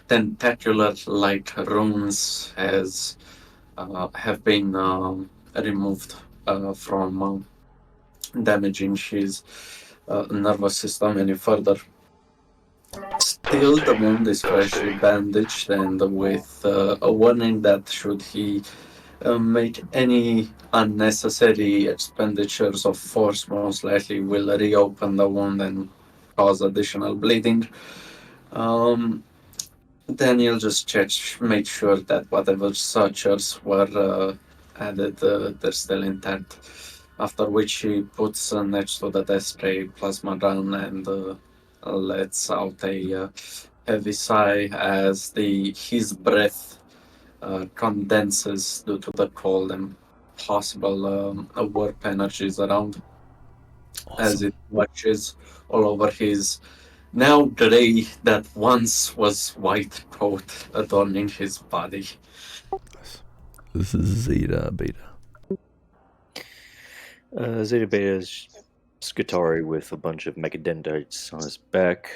tentacular-like runes have been removed from damaging his nervous system any further. Still, the wound is freshly bandaged and with a warning that should he make any unnecessary expenditures of force, most likely will reopen the wound and cause additional bleeding. Um, Daniel just checked, made sure that whatever sutures were added, they're still intact. After which he puts next to the desk tray plasma gun and lets out a heavy sigh as his breath condenses due to the cold and possible warp energies around as Awesome. it watches all over his now gray that once was white coat adorning his body. Nice. This is Zeta Beta. Zeta Beta's Skitari with a bunch of mechadendrites on his back.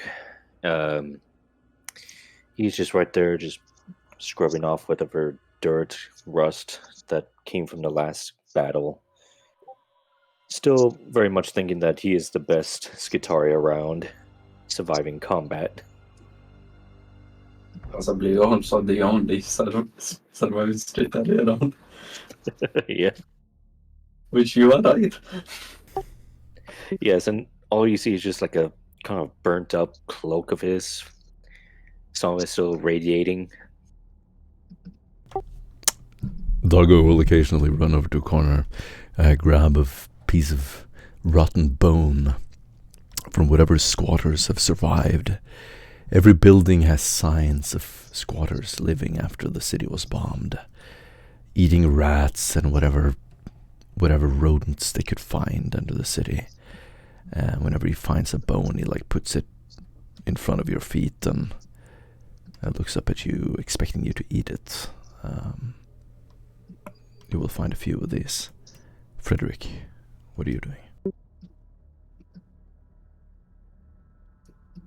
He's just right there, just scrubbing off whatever dirt, rust that came from the last battle. Still very much thinking that he is the best Skitari around, surviving combat. Possibly also the only surviving street around, Yeah. which you are right. Yes, and all you see is just like a kind of burnt up cloak of his. Some of it still radiating. Dargo will occasionally run over to a corner, grab a piece of rotten bone from whatever squatters have survived. Every building has signs of squatters living after the city was bombed, eating rats and whatever rodents they could find under the city. Whenever he finds a bone, he puts it in front of your feet and looks up at you, expecting you to eat it. You will find a few of these. Frederick, what are you doing?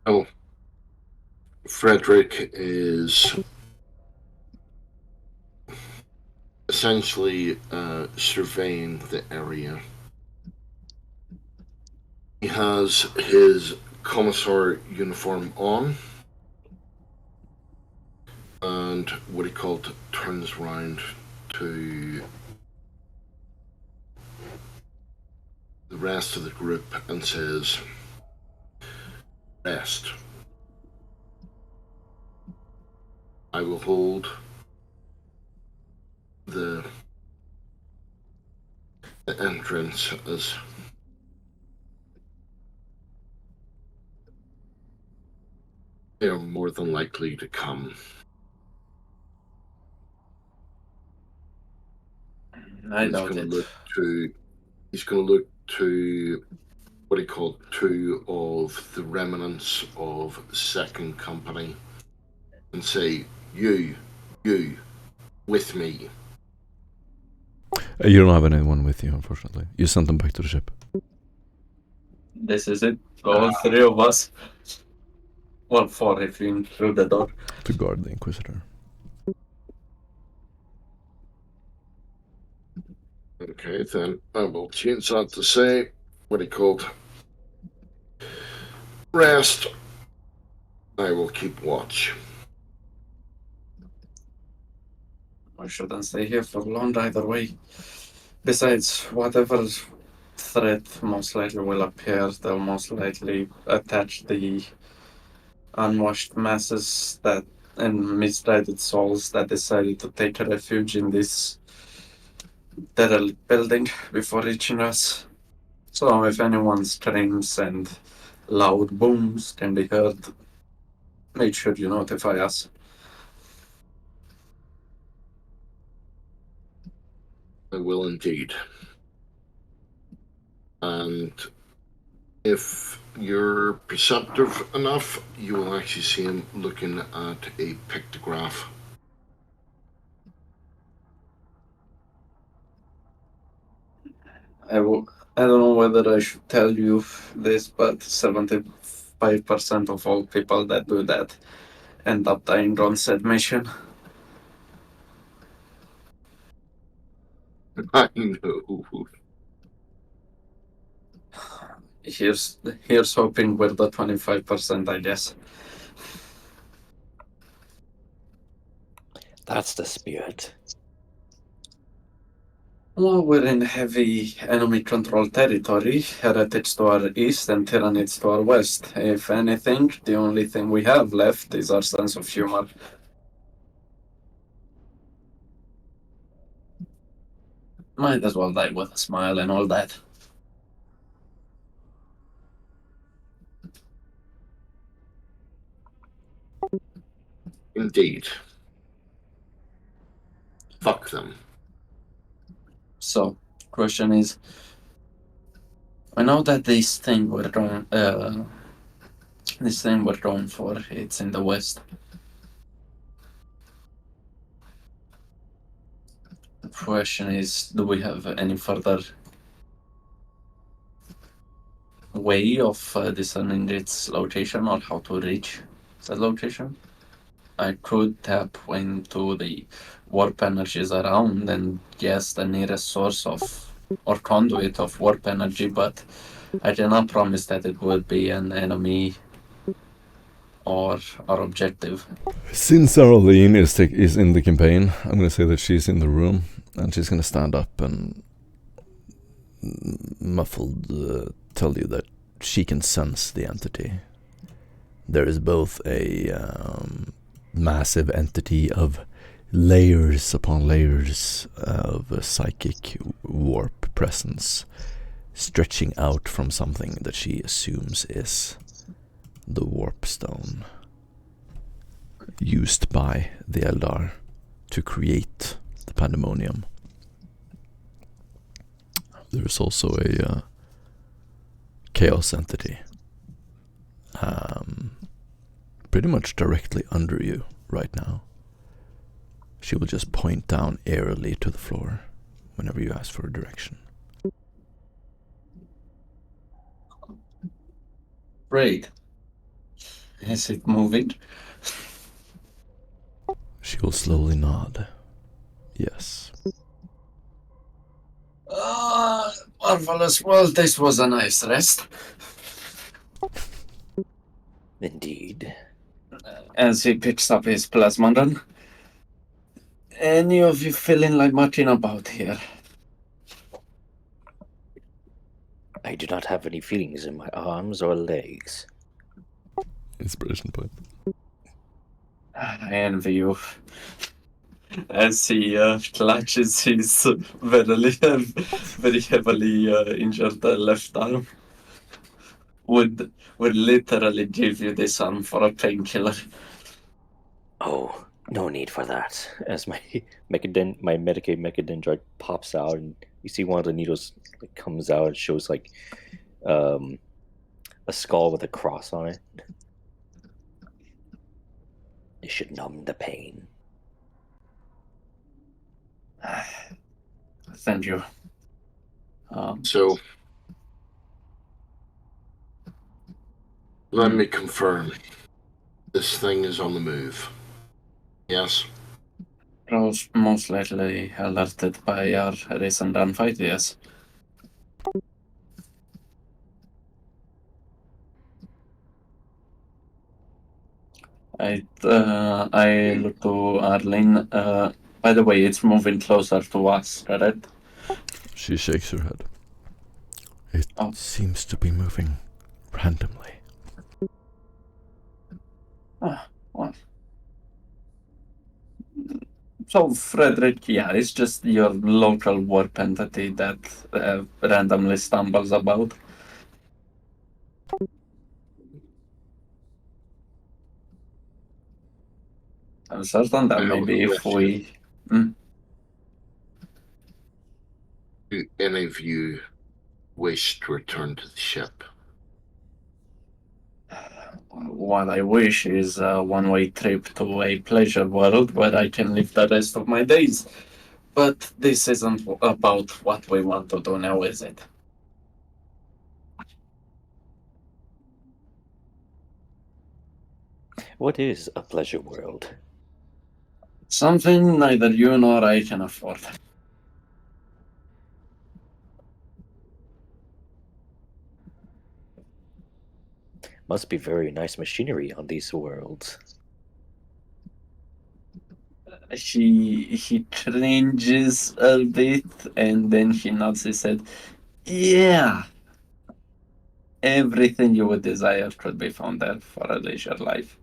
Oh, Frederick is essentially surveying the area. He has his commissar uniform on, and what he called turns around to the rest of the group and says, "Rest. I will hold the entrance as they are more than likely to come." I He's doubt going it. to look to what he called two of the remnants of Second Company and say, you, with me. You don't have anyone with you, unfortunately. You sent them back to the ship. This is it. All three of us. Well, four if you include the dog. To guard the Inquisitor. Okay, then I will change that to say what he called rest. I will keep watch. I shouldn't stay here for long either way. Besides, whatever threat most likely will appear, they'll most likely attach the unwashed masses and misguided souls that decided to take refuge in this derelict building before reaching us. So if anyone's screams and loud booms can be heard, make sure you notify us. I will indeed. And if you're perceptive enough, you will actually see him looking at a pictograph. I don't know whether I should tell you this, but 75% of all people that do that end up dying on said mission. I know. Here's hoping we're the 25%, I guess. That's the spirit. Well, we're in heavy enemy-controlled territory, heretics to our east and tyrannids to our west. If anything, the only thing we have left is our sense of humor. Might as well die with a smile and all that. Indeed. Fuck them. So, question is, I know that this thing we're going for, it's in the west. The question is, do we have any further way of discerning its location or how to reach that location? I could tap into the warp energies around and guess the nearest source of or conduit of warp energy, but I cannot promise that it would be an enemy or our objective. Since Arlene is in the campaign, I'm going to say that she's in the room, and she's going to stand up and muffled tell you that she can sense the entity. There is both a massive entity of layers upon layers of a psychic warp presence stretching out from something that she assumes is the warp stone used by the Eldar to create the pandemonium. There's also a chaos entity pretty much directly under you right now. She will just point down airily to the floor whenever you ask for a direction. Great. Is it moving? She will slowly nod. Yes. Marvelous. Well, this was a nice rest. Indeed. As he picks up his plasma gun. Any of you feeling like mucking about here? I do not have any feelings in my arms or legs. Inspiration point. I envy you. As he clutches his very heavily injured left arm. Would literally give you this arm for a painkiller. Oh, no need for that. As my Medicaid Mechadendrite pops out, and you see one of the needles that comes out, it shows like a skull with a cross on it. It should numb the pain. Thank you. So, let me confirm. This thing is on the move. Yes? Most likely alerted by our recent gunfight, yes. I look to Arlene. By the way, it's moving closer to us, correct? She shakes her head. It seems to be moving randomly. Well. So, Frederick, yeah, it's just your local warp entity that randomly stumbles about. I'm certain that maybe if we... Do any of you wish to return to the ship? What I wish is a one-way trip to a pleasure world where I can live the rest of my days. But this isn't about what we want to do now, is it? What is a pleasure world? Something neither you nor I can afford. Must be very nice machinery on these worlds. He cringes a bit and then he nods his head. Yeah. Everything you would desire could be found there for a leisure life.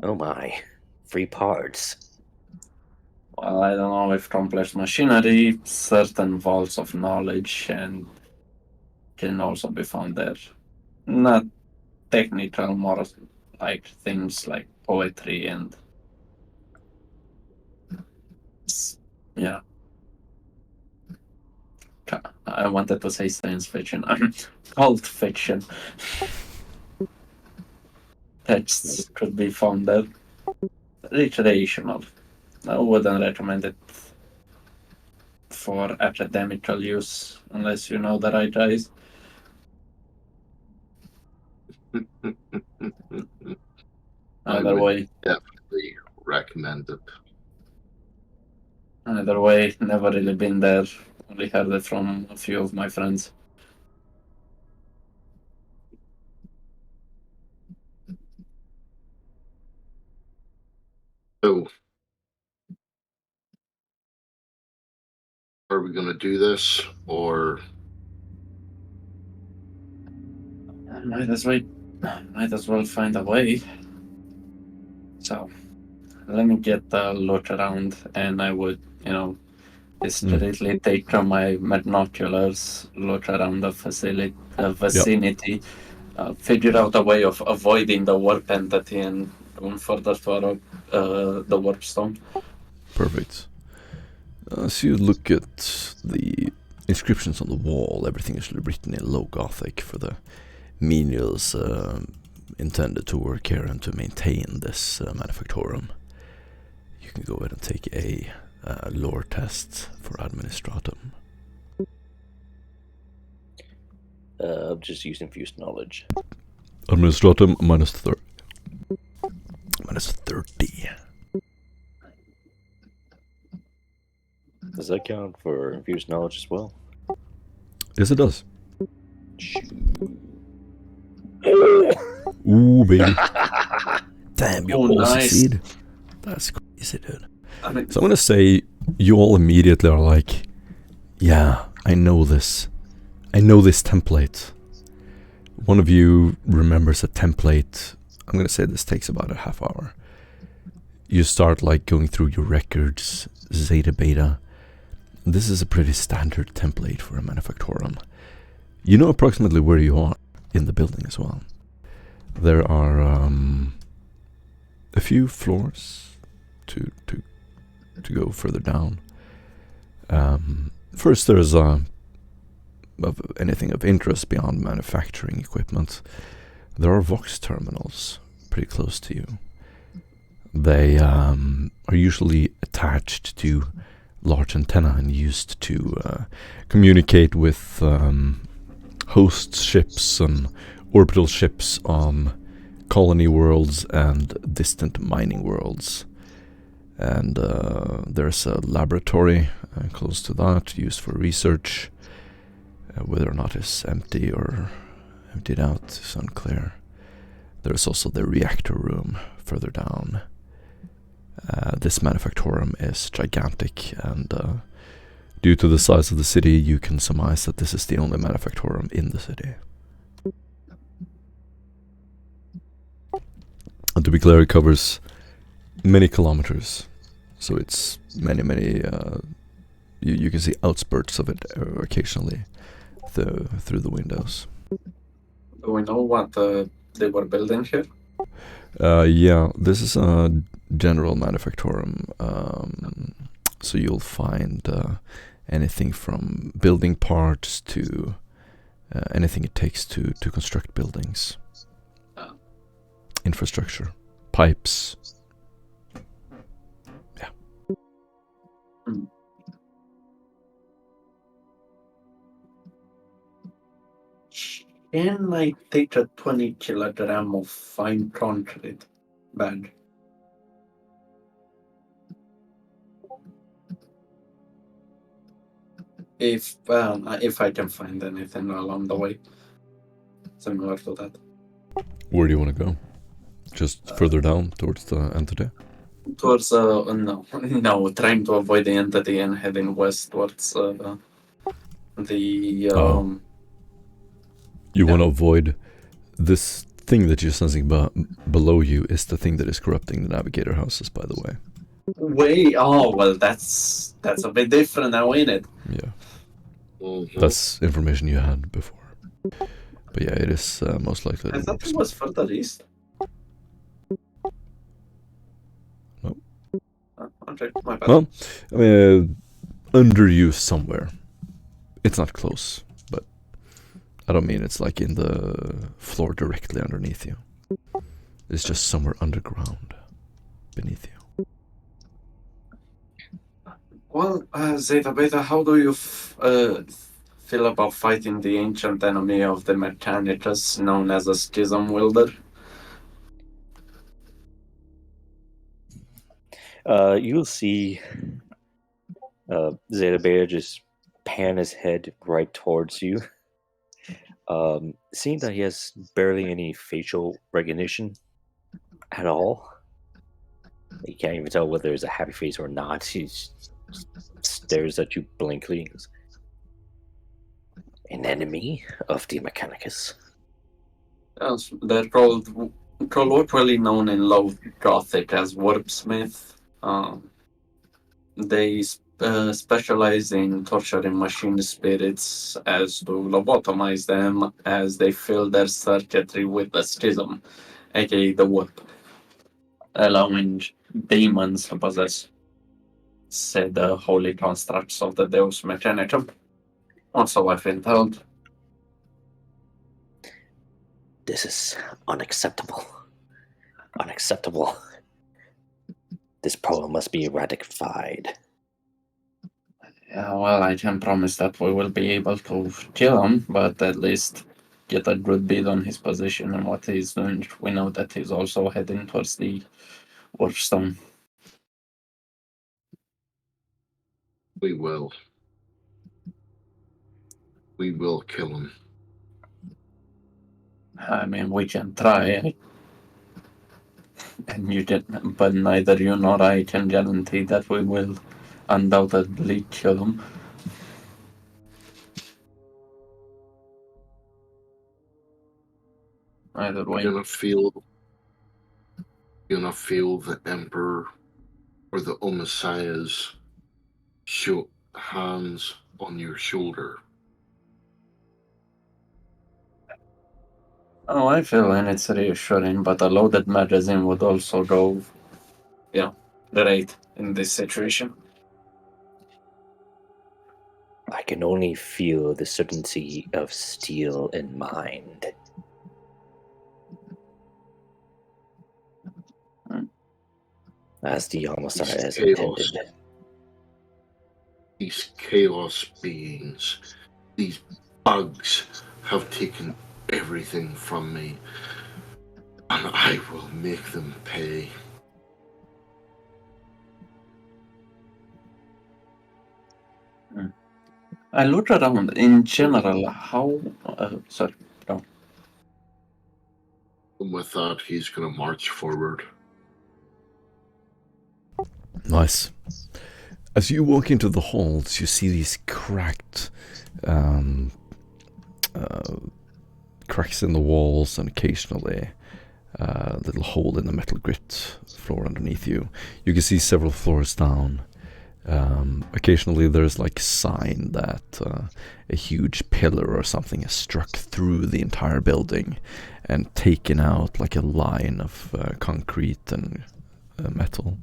Oh my. Free parts. Well, I don't know if complex machinery, certain vaults of knowledge, and can also be found there. Not technical, more like things like poetry and yeah. I wanted to say science fiction. Cult fiction texts could be found there. Recreational. I wouldn't recommend it for academical use unless you know the right guys. I Either would way, definitely recommend it. never really been there. Only heard it from a few of my friends. So, are we going to do this, or Might as well, might as well find a way. So let me get a look around, and I would, discreetly take from my binoculars, look around the vicinity, figure out a way of avoiding the warp entity and going further toward the warp stone. Perfect. As you look at the inscriptions on the wall, everything is written in Low Gothic for the menials intended to work here and to maintain this manufactorum. You can go ahead and take a lore test for Administratum. Just use infused knowledge. Administratum minus 30. Minus 30. Does that count for infused knowledge as well? Yes, it does. Ooh, baby. Damn, you Oh, all nice. succeed. That's crazy, dude. I mean, So I'm gonna say you all immediately are like, yeah, I know this. I know this template. One of you remembers a template. I'm gonna say this takes about a half hour. You start like going through your records, Zeta Beta. This is a pretty standard template for a manufactorum. You know approximately where you are in the building as well. There are a few floors to go further down. First, there's of anything of interest beyond manufacturing equipment. There are Vox terminals pretty close to you. They are usually attached to large antenna and used to communicate with host ships and orbital ships on colony worlds and distant mining worlds. And there's a laboratory close to that used for research. Whether or not it's empty or emptied out is unclear. There's also the reactor room further down. This manufactorum is gigantic, and due to the size of the city, you can surmise that this is the only manufactorum in the city. And to be clear, it covers many kilometers, so it's many. You can see outspurts of it occasionally through the windows. do we know what they were building here? Yeah, this is a general manufactorum, so you'll find anything from building parts to anything it takes to construct buildings. Infrastructure, pipes. Yeah. Can I take a 20 kilogram of fine concrete bad. If I can find anything along the way similar to that. Where do you want to go? Just further down towards the entity? Towards no, trying to avoid the entity and heading west towards the You want to avoid this thing that you're sensing below you is the thing that is corrupting the navigator houses, by the way. way. Oh well, that's a bit different now, ain't it? Yeah. Mhm. That's information you had before. But yeah, it is most likely. I thought it was further east. No. Okay, my bad. Well, I mean, under you somewhere. It's not close, but I don't mean it's like in the floor directly underneath you. It's just somewhere underground beneath you. Well, Zeta Beta, how do you feel about fighting the ancient enemy of the Mechanicus, known as a Schism Wielder? You'll see Zeta Beta just pan his head right towards you. Seeing that he has barely any facial recognition at all. You can't even tell whether it's a happy face or not. He stares at you blankly and goes, "An enemy of the Mechanicus." Yes, they're colloquially known in Low Gothic as Warpsmith. They specialize in torturing machine spirits as to lobotomize them as they fill their circuitry with the schism, aka the warp, allowing demons to possess said holy constructs of the Deus Mechanicum. Also, I've been told. This is unacceptable. Unacceptable. This problem must be eradicated. Yeah, well, I can promise that we will be able to kill him, but at least get a good beat on his position and what he's doing. We know that he's also heading towards the Warstone. We will. We will kill him. I mean, we can try, and you can, but neither you nor I can guarantee that we will undoubtedly kill him. Either way. You're gonna feel the Emperor or the Messiah's hands on your shoulder. Oh, I feel and it's reassuring, but a loaded magazine would also go, great in this situation. I can only feel the certainty of steel in mind. As the homicide has intended. These chaos beings, these bugs have taken everything from me, and I will make them pay. I look around in general. How? Sorry, no. And with that, he's going to march forward. Nice. As you walk into the halls, you see these cracked cracks in the walls and occasionally a little hole in the metal grit floor underneath you. You can see several floors down. Occasionally there's like a sign that a huge pillar or something has struck through the entire building and taken out like a line of concrete and metal.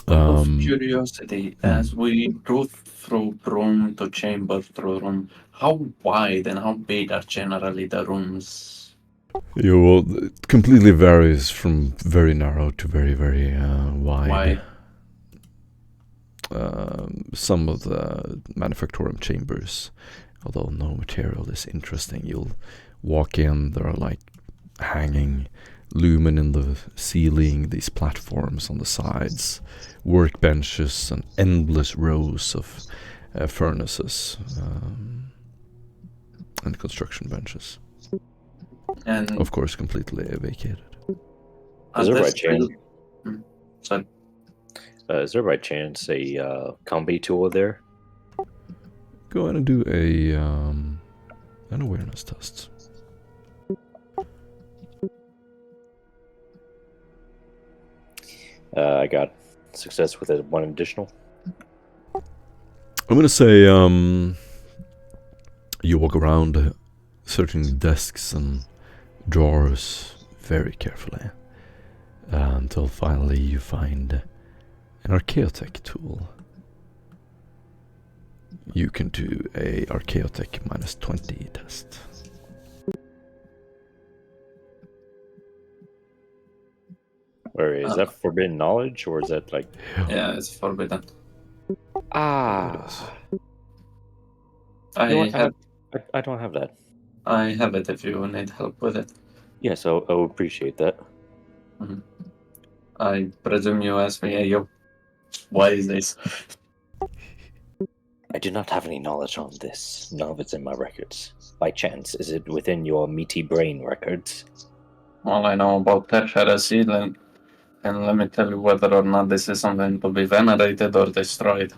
Of curiosity, as we go through room to chamber through room, how wide and how big are generally the rooms? Well, it completely varies from very narrow to very, very wide. Some of the manufactorum chambers, although no material is interesting, you'll walk in, there are like hanging lumen in the ceiling, these platforms on the sides, workbenches, and endless rows of furnaces and construction benches. And Of course, completely vacated. Is there by this chance? sorry. Is there by chance a combi tool there? Go ahead and do an awareness test. I got success with it, one additional. I'm gonna say you walk around searching desks and drawers very carefully until finally you find an Archaeotech tool. You can do a Archaeotech -20 test. Or is that forbidden knowledge, or is that like? Yeah, it's forbidden. Ah, I you know what? have I don't have that. I have it if you need help with it. Yes, I would appreciate that. I presume you asked me, hey, yo, why is this? I do not have any knowledge on this. None of it's in my records. By chance, is it within your meaty brain records? All I know about Heresy, and let me tell you whether or not this is something to be venerated or destroyed.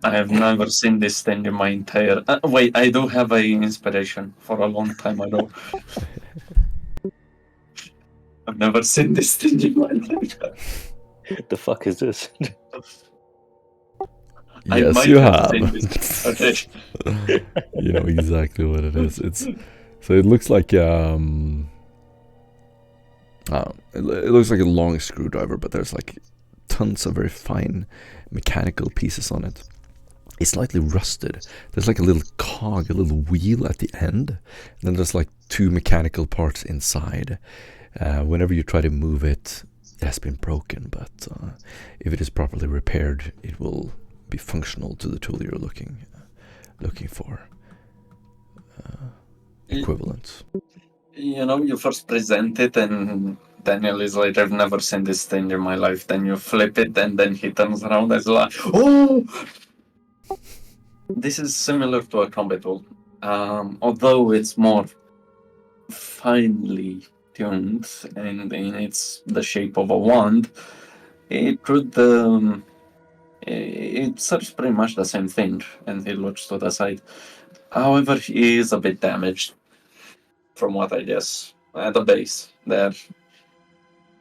I have never seen this thing in my entire... wait, I do have an inspiration for a long time ago. I've never seen this thing in my life. The fuck is this? I Yes, might you have seen have. this. Okay. You know exactly what it is. So it looks like it looks like a long screwdriver, but there's like tons of very fine mechanical pieces on it. It's slightly rusted. There's like a little cog, a little wheel at the end, and then there's like 2 mechanical parts inside. Whenever you try to move it, it has been broken, but if it is properly repaired, it will be functional to the tool you're looking for. Equivalent. You know, you first present it and Daniel is like, I've never seen this thing in my life. Then you flip it and then he turns around and is like, oh! This is similar to a combat tool. Although it's more finely tuned and it's the shape of a wand, it could... it serves pretty much the same thing, and he looks to the side. However, he is a bit damaged, from what I guess. At the base, there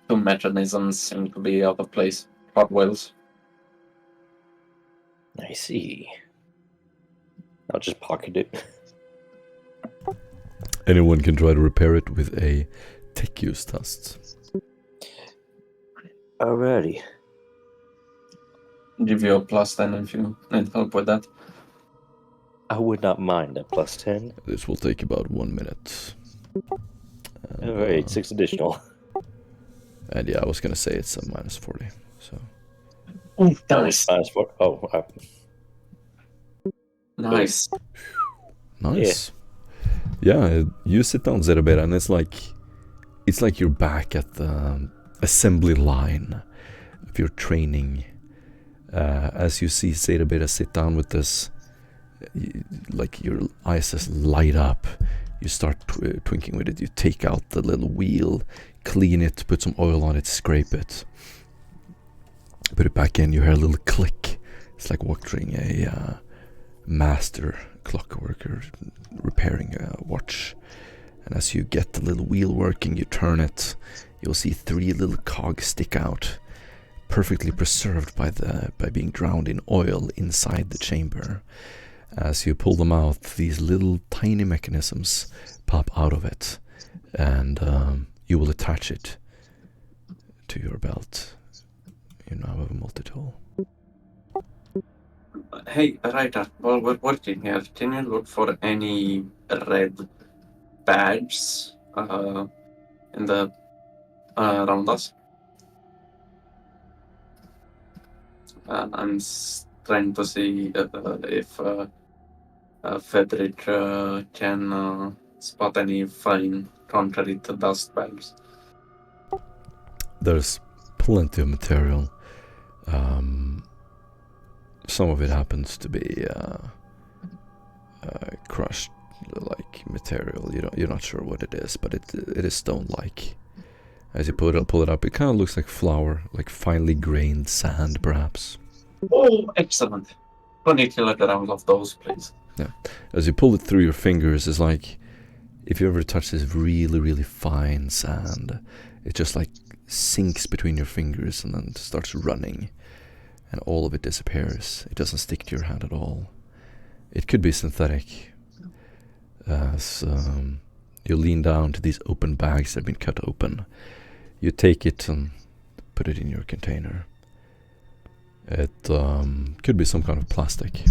2 mechanisms seem to be out of place. Hot wheels. I see. I'll just pocket it. Anyone can try to repair it with a tech use test. Alrighty. Give you a +10 if you need help with that. I would not mind a +10. This will take about 1 minute. And, Alright, 6 additional. And yeah, I was gonna say it's a -40. So Oh, nice. -4. Oh, Nice. nice. Yeah, you sit down, Zerabera, and it's like you're back at the assembly line of your training. As you see Zerabera sit down with this, like your eyes just light up. You start twinkling with it. You take out the little wheel, clean it, put some oil on it, scrape it, put it back in. You hear a little click. It's like watching a master clockworker repairing a watch. And as you get the little wheel working, you turn it. You'll see 3 little cogs stick out, perfectly preserved by being drowned in oil inside the chamber. As you pull them out, these little tiny mechanisms pop out of it, and you will attach it to your belt. You now have a multi-tool. Hey, Ryder, while we're working here, can you look for any red badges in the around us? I'm trying to see if Frederick can spot any fine contrary to dust bags? There's plenty of material. Some of it happens to be crushed like material. You're not sure what it is, but it is stone-like. As you pull it up, it kind of looks like flour, like finely grained sand, perhaps. Oh, excellent. 20 kilograms of those, please. Yeah. As you pull it through your fingers, it's like if you ever touch this really, really fine sand, it just like sinks between your fingers and then starts running, and all of it disappears. It doesn't stick to your hand at all. It could be synthetic. You lean down to these open bags that have been cut open. You take it and put it in your container. It could be some kind of plastic.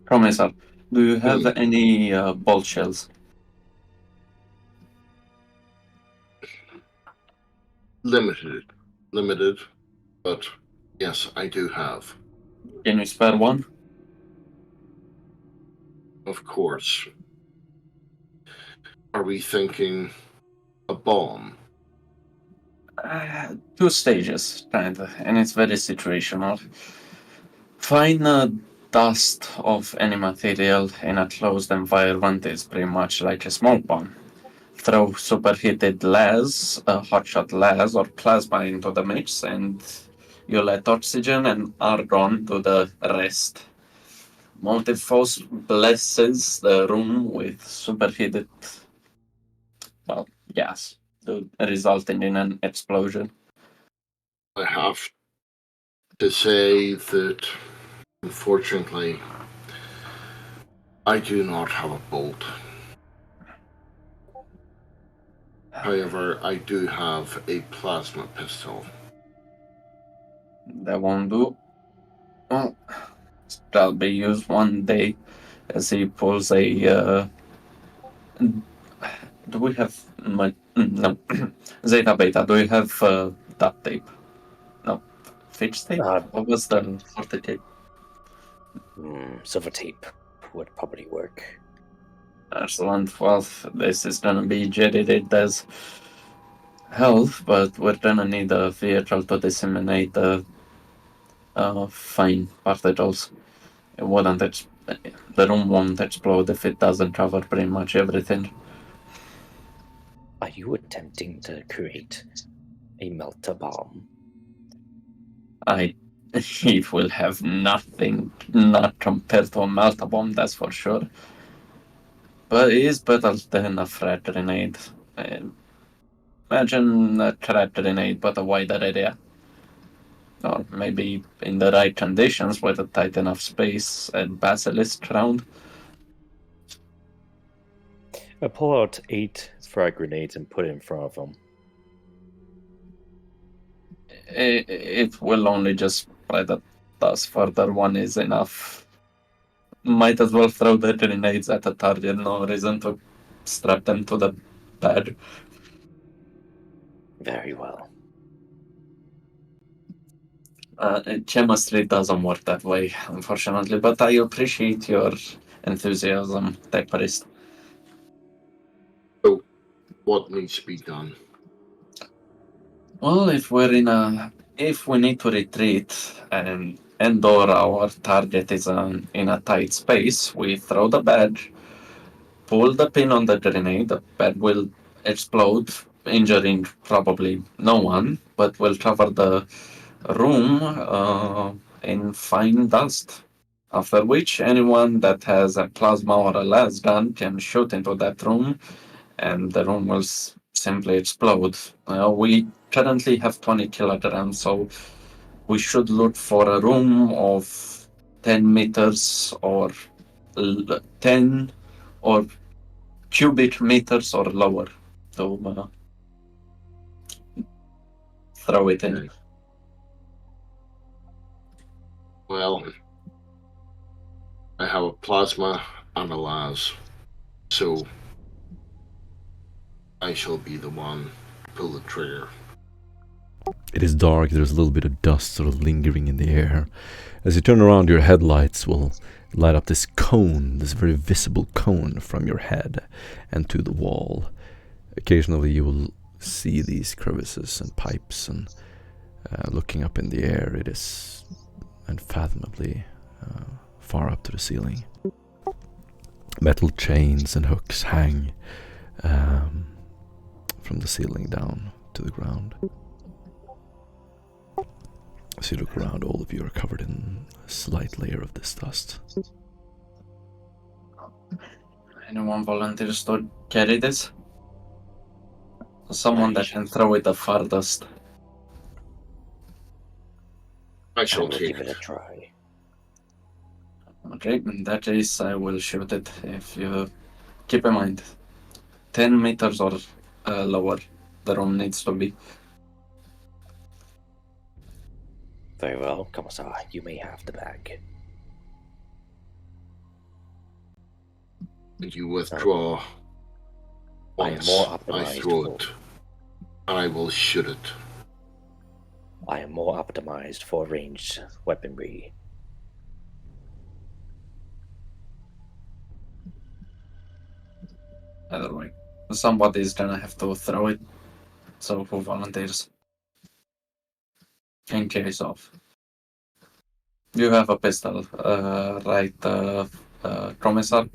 Professor, do you have any bolt shells? Limited, but yes, I do have. Can you spare one? Of course. Are we thinking a bomb? 2 stages, kind of, and it's very situational. Find dust of any material in a closed environment is pretty much like a small bomb. Throw superheated las, hotshot las, or plasma into the mix, and you let oxygen and argon do the rest. Molten force blesses the room with superheated, gas, resulting in an explosion. I have to say that, unfortunately, I do not have a bolt. However, I do have a plasma pistol. That won't do. Well, that'll be used one day as he pulls a. Do we have no Zeta Beta? Do we have duct tape? No, fixed tape. What was the forty tape? Silver tape would probably work. Excellent. Well, this is gonna be jetted as health, but we're gonna need a vehicle to disseminate the fine particles. It wouldn't. The room won't explode if it doesn't cover pretty much everything. Are you attempting to create a melter bomb? It will have nothing, not compared to a melter bomb, that's for sure. But it is better than a frag grenade. Imagine a frag grenade, but a wider area. Or maybe in the right conditions with a tight enough space and basilisk round. I pull out 8 frag grenades and put it in front of them. It will only just spread the dust further. One is enough. Might as well throw the grenades at the target. No reason to strap them to the bed. Very well. Chemistry doesn't work that way, unfortunately, but I appreciate your enthusiasm, Tech Priest. So, what needs to be done? Well, if we need to retreat and/or our target is in a tight space, we throw the badge, pull the pin on the grenade, the bed will explode, injuring probably no one, but will cover the room in fine dust. After which, anyone that has a plasma or a las gun can shoot into that room, and the room will simply explode. We currently have 20 kilograms, so we should look for a room of 10 meters or 10 or cubic meters or lower to throw it in. Well, I have a plasma and a las, so I shall be the one to pull the trigger. It is dark, there's a little bit of dust sort of lingering in the air. As you turn around, your headlights will light up this cone, this very visible cone from your head and to the wall. Occasionally you will see these crevices and pipes, and looking up in the air, it is unfathomably far up to the ceiling. Metal chains and hooks hang from the ceiling down to the ground. As you look around, all of you are covered in a slight layer of this dust. Anyone volunteers to carry this? Someone that can throw it the farthest. I shall will take give it a it. try. Okay, in that case, I will shoot it. If you keep in mind, 10 meters or lower, the room needs to be. Very well, Commissar. You may have the bag. You withdraw. I am Once more I optimized throw for- it, I will shoot it. I am more optimized for ranged weaponry. Either way, somebody's gonna have to throw it. So who volunteers? In case of. You have a pistol, right, Commissar?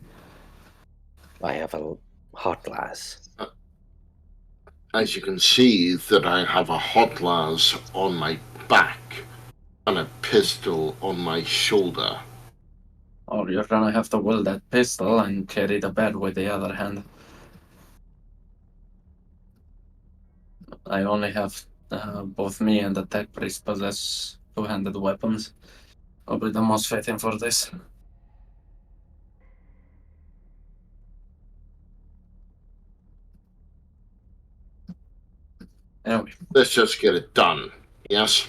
I have a hot glass. As you can see, that I have a hot glass on my back and a pistol on my shoulder. Or you're gonna have to wield that pistol and carry the bed with the other hand. I only have both me and the tech priest possess two-handed weapons. I'll be the most fitting for this. Anyway, Let's just get it done. Yes?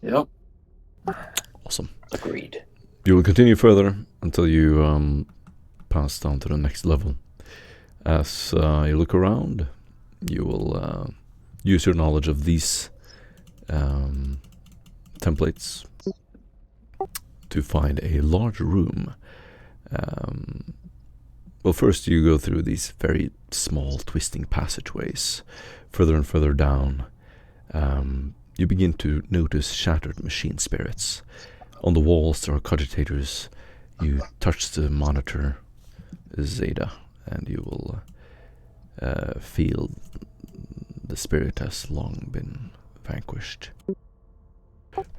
yep. Awesome. Agreed. You will continue further until you pass down to the next level. As you look around, you will use your knowledge of these templates to find a large room. Well, first you go through these very small twisting passageways. Further and further down, you begin to notice shattered machine spirits. On the walls there are cogitators. You touch the monitor Zeta, and you will feel the spirit has long been vanquished.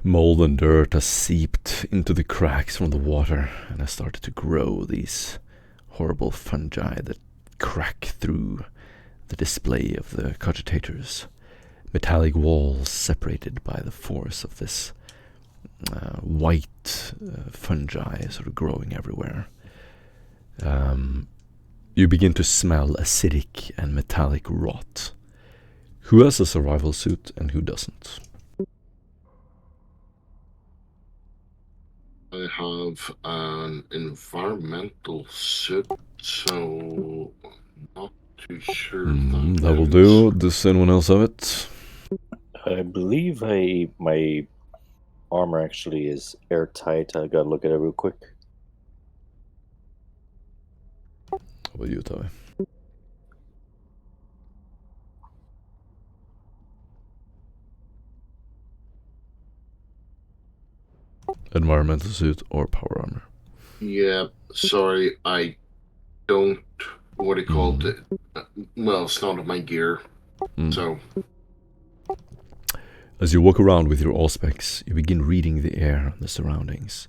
Mold and dirt has seeped into the cracks from the water and has started to grow these horrible fungi that crack through the display of the cogitators. Metallic walls separated by the force of this white fungi sort of growing everywhere. You begin to smell acidic and metallic rot. Who has a survival suit and who doesn't? I have an environmental suit, so not too sure if That will do. Does anyone else have it? I believe my armor actually is airtight. I gotta look at it real quick. How about you, Tavi? Environmental suit or power armor? Yeah, sorry, I don't. What do you call it? Well, it's not of my gear, so. As you walk around with your auspex, you begin reading the air and the surroundings.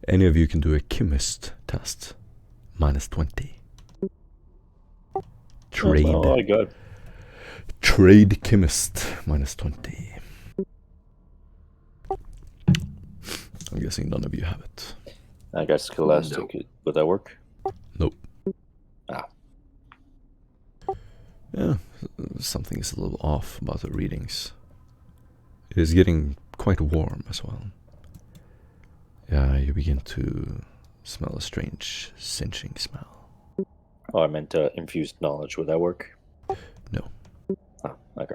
Any of you can do a chemist test. -20. Trade. Oh, I got. Trade chemist. -20. I'm guessing none of you have it. I got scholastic. No. Would that work? Nope. Ah. Yeah, something is a little off about the readings. It is getting quite warm as well. Yeah, you begin to smell a strange singeing smell. Oh, I meant infused knowledge. Would that work? No. Ah, okay.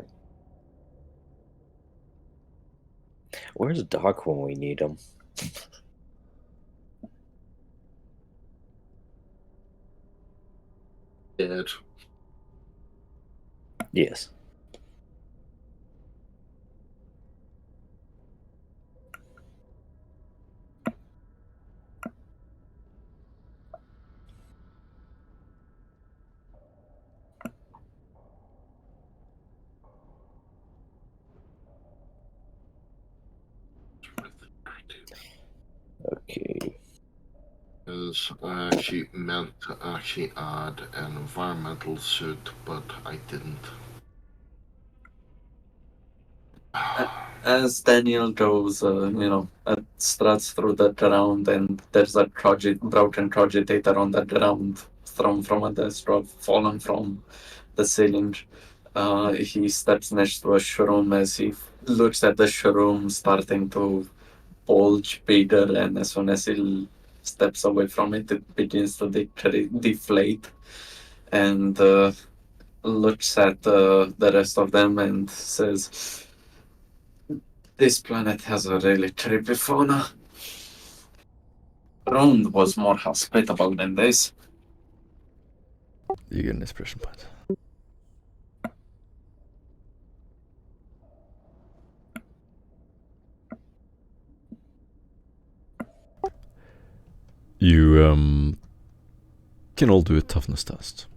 Where's Doc when we need him? Dead. Yes. Okay. Because I actually meant to actually add an environmental suit, but I didn't. As Daniel goes, struts through the ground, and there's a broken cogitator on the ground from a desk drop fallen from the ceiling. He steps next to a shroom as he looks at the shroom starting to bulge bigger, and as soon as he steps away from it, it begins to deflate, and looks at the rest of them and says, "This planet has a really trippy fauna. Rond was more hospitable than this." You get an inspiration point. You can all do a toughness test.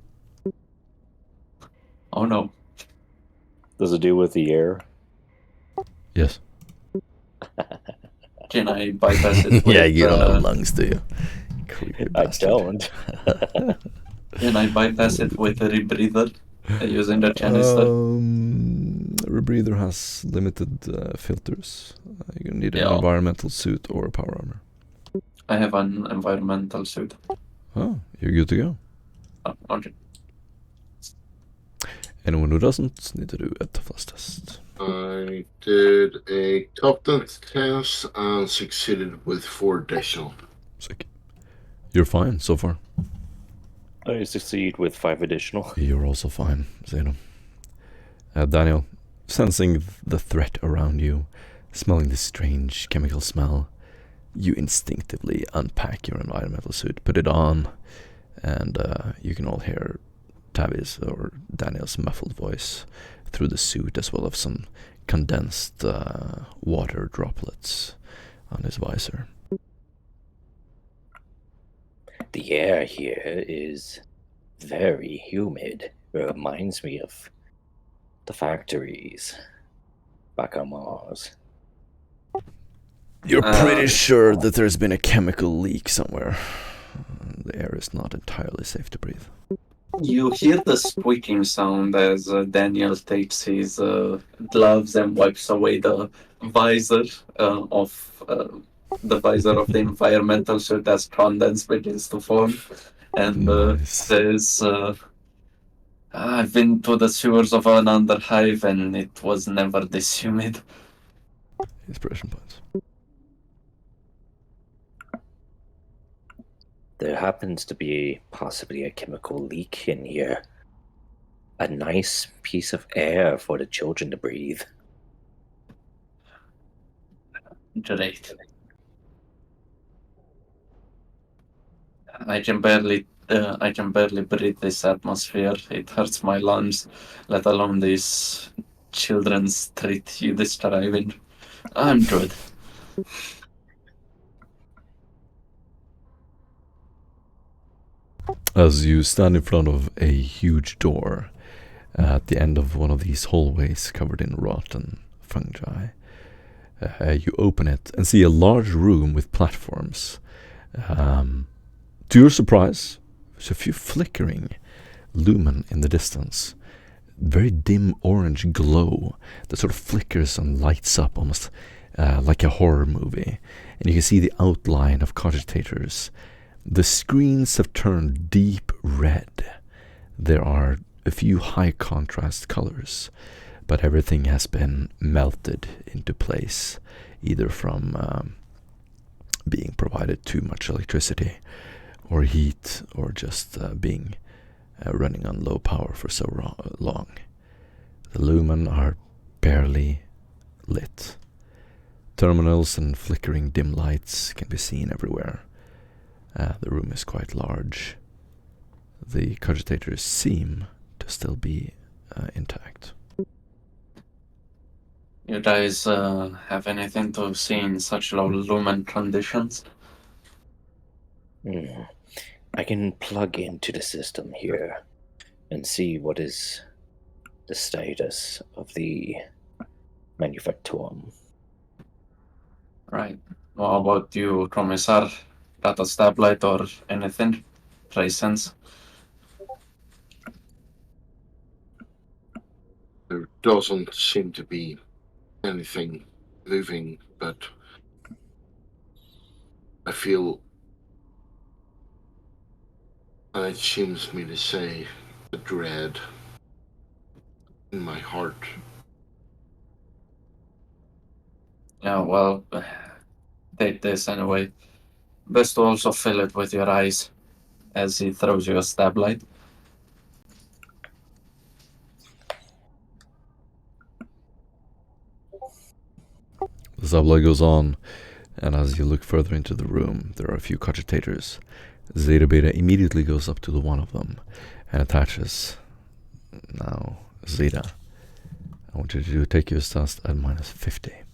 Oh no. Does it do with the air? Yes. Can I bypass it with, Yeah, you don't have lungs, do you? Creepy I bastard. don't. Can I bypass it with a rebreather using the canister? Rebreather has limited filters. You need an Yeah. environmental suit or a power armor. I have an environmental suit. Oh, you're good to go. Oh, okay. Anyone who doesn't need to do a toughness test. I did a toughness test and succeeded with 4 additional. Sick. You're fine so far. I succeed with 5 additional. You're also fine, Zeno. Daniel, sensing the threat around you, smelling this strange chemical smell, you instinctively unpack your environmental suit, put it on, and you can all hear Tavi's or Daniel's muffled voice through the suit, as well as some condensed water droplets on his visor. The air here is very humid. It reminds me of the factories back on Mars. You're pretty sure that there's been a chemical leak somewhere. The air is not entirely safe to breathe. You hear the squeaking sound as Daniel takes his gloves and wipes away the visor of the environmental suit as condense begins to form, and Nice. says, "I've been to the sewers of an underhive, and it was never this humid." Inspiration points. There happens to be possibly a chemical leak in here. A nice piece of air for the children to breathe. Great. I can barely breathe this atmosphere. It hurts my lungs, let alone this children's street you describing. I'm good. As you stand in front of a huge door at the end of one of these hallways covered in rotten fungi, you open it and see a large room with platforms. To your surprise, there's a few flickering lumen in the distance. Very dim orange glow that sort of flickers and lights up almost like a horror movie. And you can see the outline of cogitators. The screens have turned deep red. There are a few high contrast colors, but everything has been melted into place, either from being provided too much electricity or heat, or just being running on low power for so long. The lumen are barely lit, Terminals and flickering dim lights can be seen everywhere. The room is quite large. The cogitators seem to still be intact. You guys have anything to see in such low lumen conditions? I can plug into the system here and see what is the status of the manufactuum. Right. What about you, Commissar? Got a stoplight or anything? Try sense? There doesn't seem to be anything moving, but I feel, and it seems me to say, a dread in my heart. Yeah, well, take this anyway. Best to also fill it with your eyes as he throws you a stab light. The sublight goes on, and as you look further into the room, there are a few cogitators. Zeta Beta immediately goes up to the one of them and attaches. Now, Zeta, I want you to take your test at -50.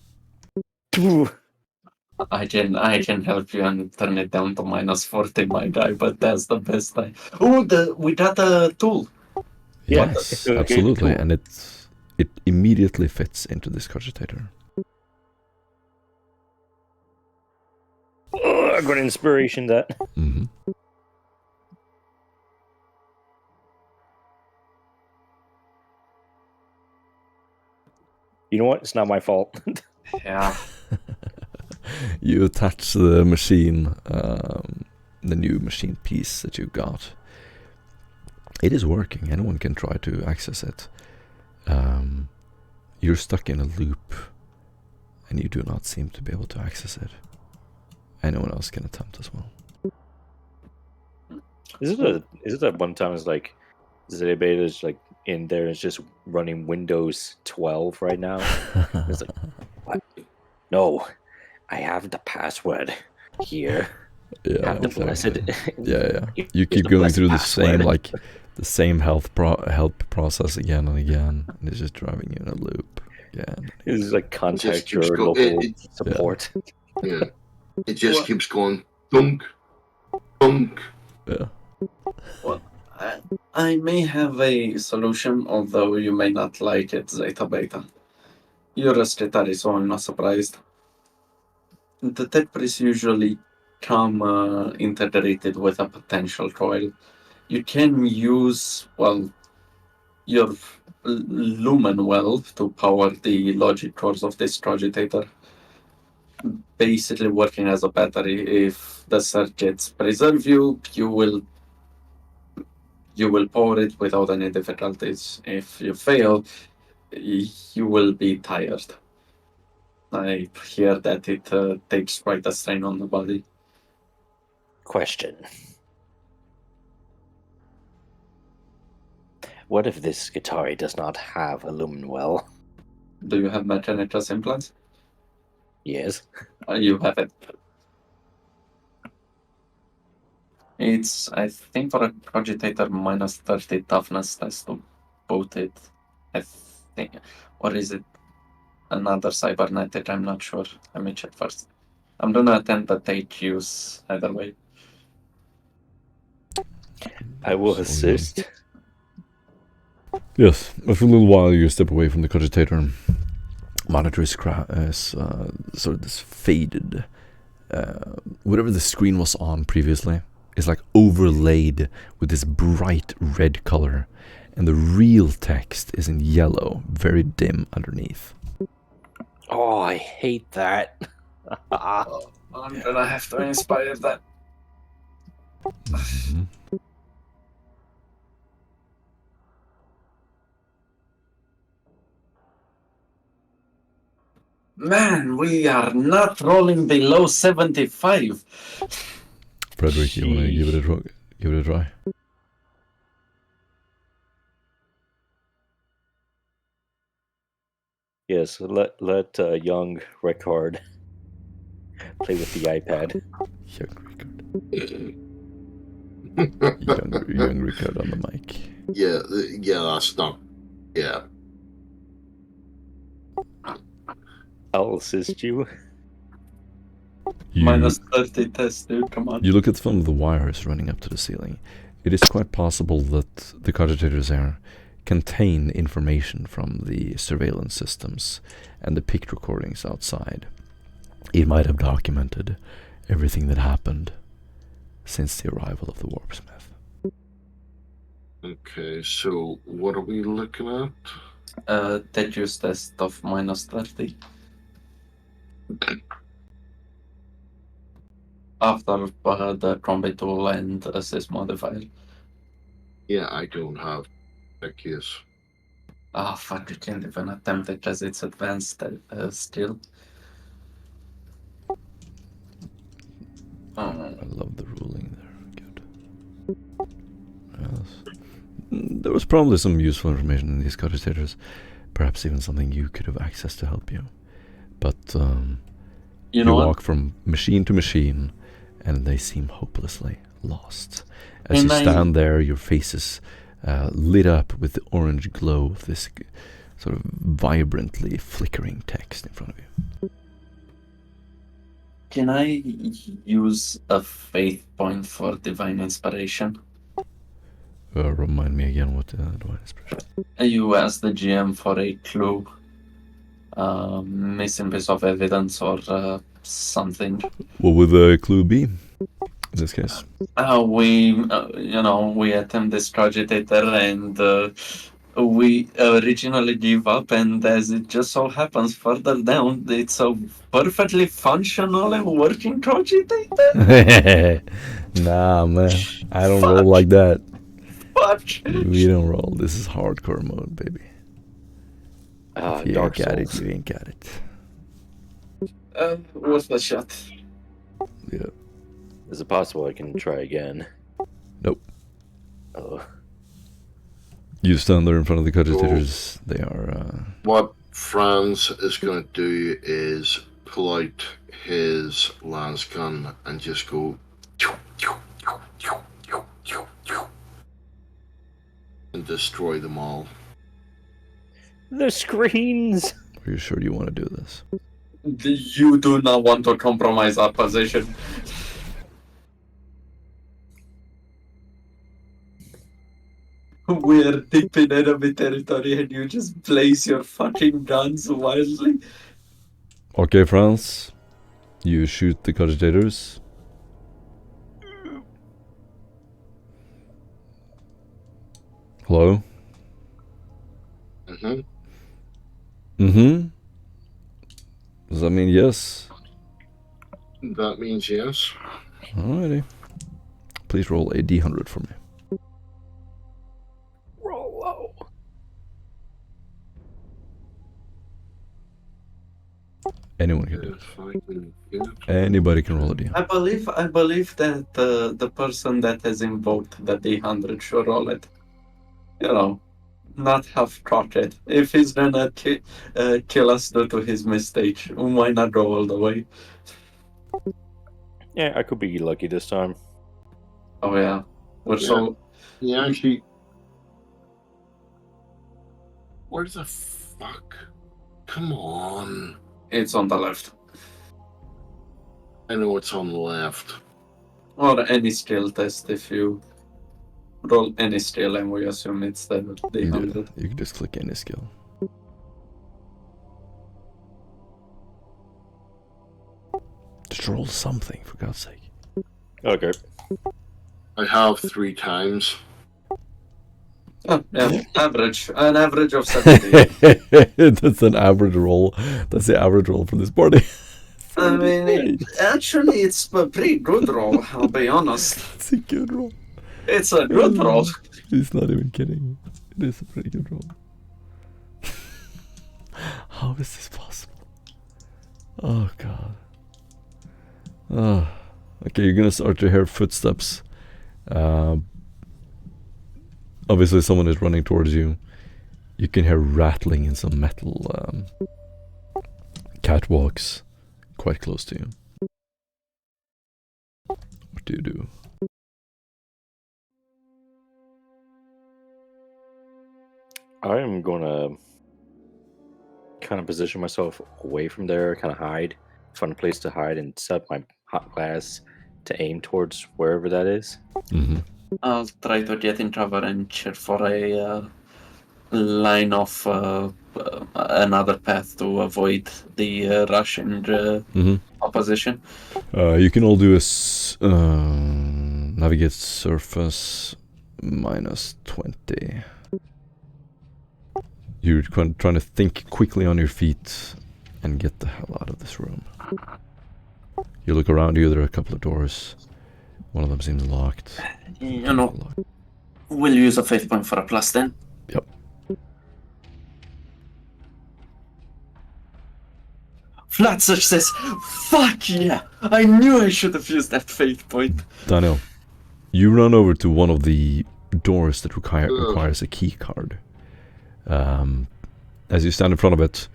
I can help you and turn it down to -40, my guy, but that's the best thing. Oh, we got a tool. Yeah. Yes, Okay, absolutely, cool. and it immediately fits into this cogitator. I got inspiration that. Mm-hmm. You know what? It's not my fault. Yeah. You attach the machine, the new machine piece that you got. It is working. Anyone can try to access it. You're stuck in a loop, and you do not seem to be able to access it. Anyone else can attempt as well. Is it that one time it's like Zeta Beta is like in there, it's just running Windows 12 right now? It's like, what? No, I have the password here. Yeah, Have the exactly. blessed. Yeah. Here's You keep the going blessed through password. the same help process again and again, and it's just driving you in a loop again. This is like contact keeps your go- local it- support. Yeah, it just What? keeps going dunk, dunk. Yeah. Well, I may have a solution, although you may not like it, Zeta Beta. You're a Skitari, so I'm not surprised. The tech press usually come integrated with a potential coil. You can use, well, your lumen well to power the logic cores of this cogitator. Basically working as a battery. If the circuits preserve you, you will power it without any difficulties. If you fail, you will be tired. I hear that it takes quite a strain on the body. Question. What if this Skitari does not have a lumen well? Do you have Mechanicus implants? Yes. You have it. It's, I think, for a cogitator -30 toughness test to boot it. I think. Or is it another cybernetic? I'm not sure. Let me check first. I'm gonna attempt the take use either way. I will So, assist. Yes, after a little while you step away from the cogitator. Monitor is sort of this faded. Whatever the screen was on previously is like overlaid with this bright red color, and the real text is in yellow, very dim underneath. Oh, I hate that. I'm gonna have to inspire that. Mhm. Man, we are not rolling below 75. Frederick, you want to give it a try? Give it a try. Yes, let young record Play with the iPad. Young Rickard on the mic. Yeah, that's not. Yeah. I'll assist you. Minus 30 test, dude, come on. You look at some of the wires running up to the ceiling. It is quite possible that the cogitators there contain information from the surveillance systems and the picked recordings outside. It might have documented everything that happened since the arrival of the warpsmith. Okay, so what are we looking at? Teju's test of minus 30. After the combat tool and assist modifier. Yeah, I don't have tech use. Ah, fuck, you can't even attempt it as it's advanced still. I love the ruling there. Good. Yes. There was probably some useful information in these cogitators. Perhaps even something you could have access to help you. But you know walk from machine to machine, and they seem hopelessly lost. As you stand there, your face is lit up with the orange glow of this sort of vibrantly flickering text in front of you. Can I use a faith point for divine inspiration? Remind me again what divine inspiration. You ask the GM for a clue, missing piece of evidence or something. What would the clue be in this case? We attempt this cogitator and we originally give up, and as it just so happens further down, it's a perfectly functional and working cogitator. Nah, man, I don't roll like that. Fuck. We don't roll. This is hardcore mode, baby. If you ain't got it, you ain't got it. Worth a shot. Yeah. Is it possible I can try again? Nope. Oh. You stand there in front of the cogitators. They are... What Franz is going to do is pull out his lance gun and just go and destroy them all. The screens! Are you sure you want to do this? You do not want to compromise our position. We're deep in enemy territory and you just place your fucking guns wildly. Okay, Franz. You shoot the cogitators. Hello? Mm-hmm. Mm-hmm. Does that mean yes? That means yes. Alrighty. Please roll a d100 for me. Roll low. Anyone can do it. Anybody can roll a d100. I believe that the person that has invoked the D100 should roll it. Not half-cock it. If he's gonna kill us due to his mistake, why not go all the way? Yeah, I could be lucky this time. Oh yeah. So... Yeah, actually... Where the fuck? Come on. It's on the left. I know it's on the left. Or any skill test if you roll any skill and we assume it's the D100. Yeah, you can just click any skill. Just roll something, for God's sake. Okay. I have 3 times. Oh, yeah, average. An average of 70. That's an average roll. That's the average roll for this party. I mean, actually, it's a pretty good roll, I'll be honest. It's a good roll. It's a good roll. He's not even kidding. It is a pretty good roll. How is this possible? Oh, God. Oh. Okay, you're gonna start to hear footsteps. Obviously, someone is running towards you. You can hear rattling in some metal catwalks quite close to you. What do you do? I'm gonna kind of position myself away from there, kind of hide, find a place to hide, and set my hot glass to aim towards wherever that is. Mm-hmm. I'll try to get in cover and check for a line of another path to avoid the Russian opposition. You can all do a navigate surface -20. You're trying to think quickly on your feet and get the hell out of this room. You look around you, there are a couple of doors. One of them seems locked. You know, we'll use a faith point for a plus then. Yep. Flat success! Fuck yeah! I knew I should have used that faith point. Daniel, you run over to one of the doors that requires a key card. As you stand in front of it,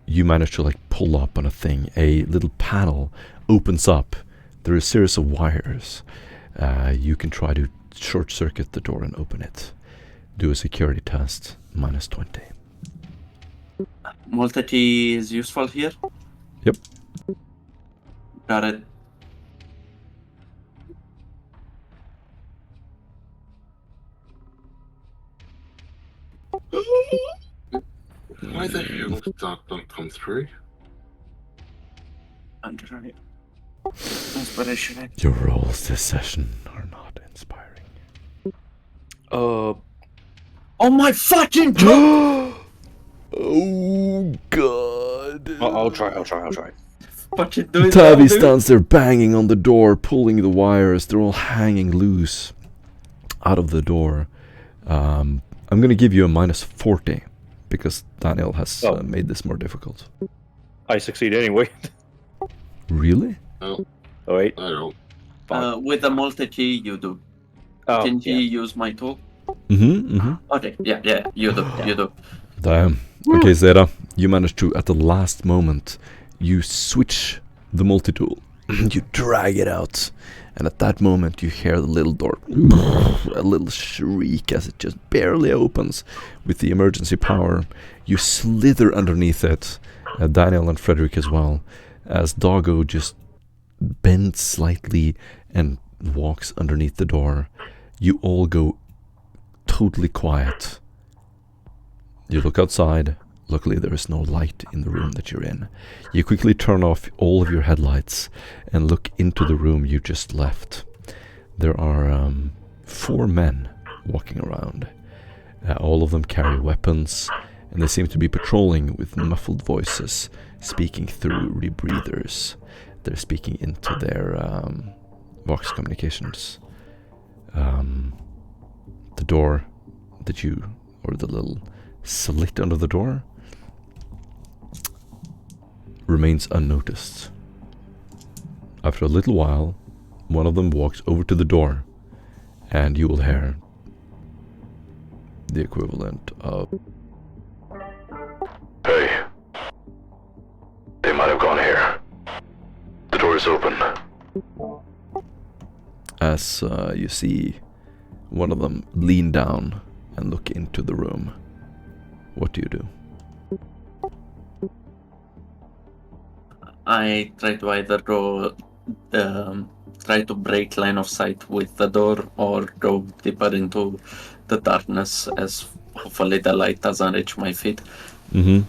you manage to pull up on a thing. A little panel opens up. There are a series of wires. You can try to short circuit the door and open it. Do a security test, -20. Multi is useful here? Yep. Got it. Why the hell did that not come through? Underrated. Inspiration. Your rolls this session are not inspiring. Oh my fucking god! Oh god. I'll try. Fucking do it. Tavi stands there banging on the door, pulling the wires. They're all hanging loose out of the door. I'm going to give you a -40 because Daniel has made this more difficult. I succeed anyway. Really? Oh, Oh, wait. I don't. With the multi-key, you do. Oh, Can you yeah. use my tool? Mm-hmm. Okay, yeah, you do. Damn. Okay, Zeta, you manage to, at the last moment, you switch the multi-tool. You drag it out. And at that moment, you hear the little door, a little shriek as it just barely opens with the emergency power. You slither underneath it, Daniel and Frederick as well, as Doggo just bends slightly and walks underneath the door. You all go totally quiet. You look outside. Luckily, there is no light in the room that you're in. You quickly turn off all of your headlights and look into the room you just left. There are 4 men walking around. All of them carry weapons, and they seem to be patrolling with muffled voices, speaking through rebreathers. They're speaking into their Vox communications. The door that or the little slit under the door, remains unnoticed. After a little while, one of them walks over to the door, and you will hear the equivalent of, "Hey, they might have gone here. The door is open." As you see one of them lean down and look into the room. What do you do? I try to either go, try to break line of sight with the door, or go deeper into the darkness, as hopefully the light doesn't reach my feet. Mm-hmm.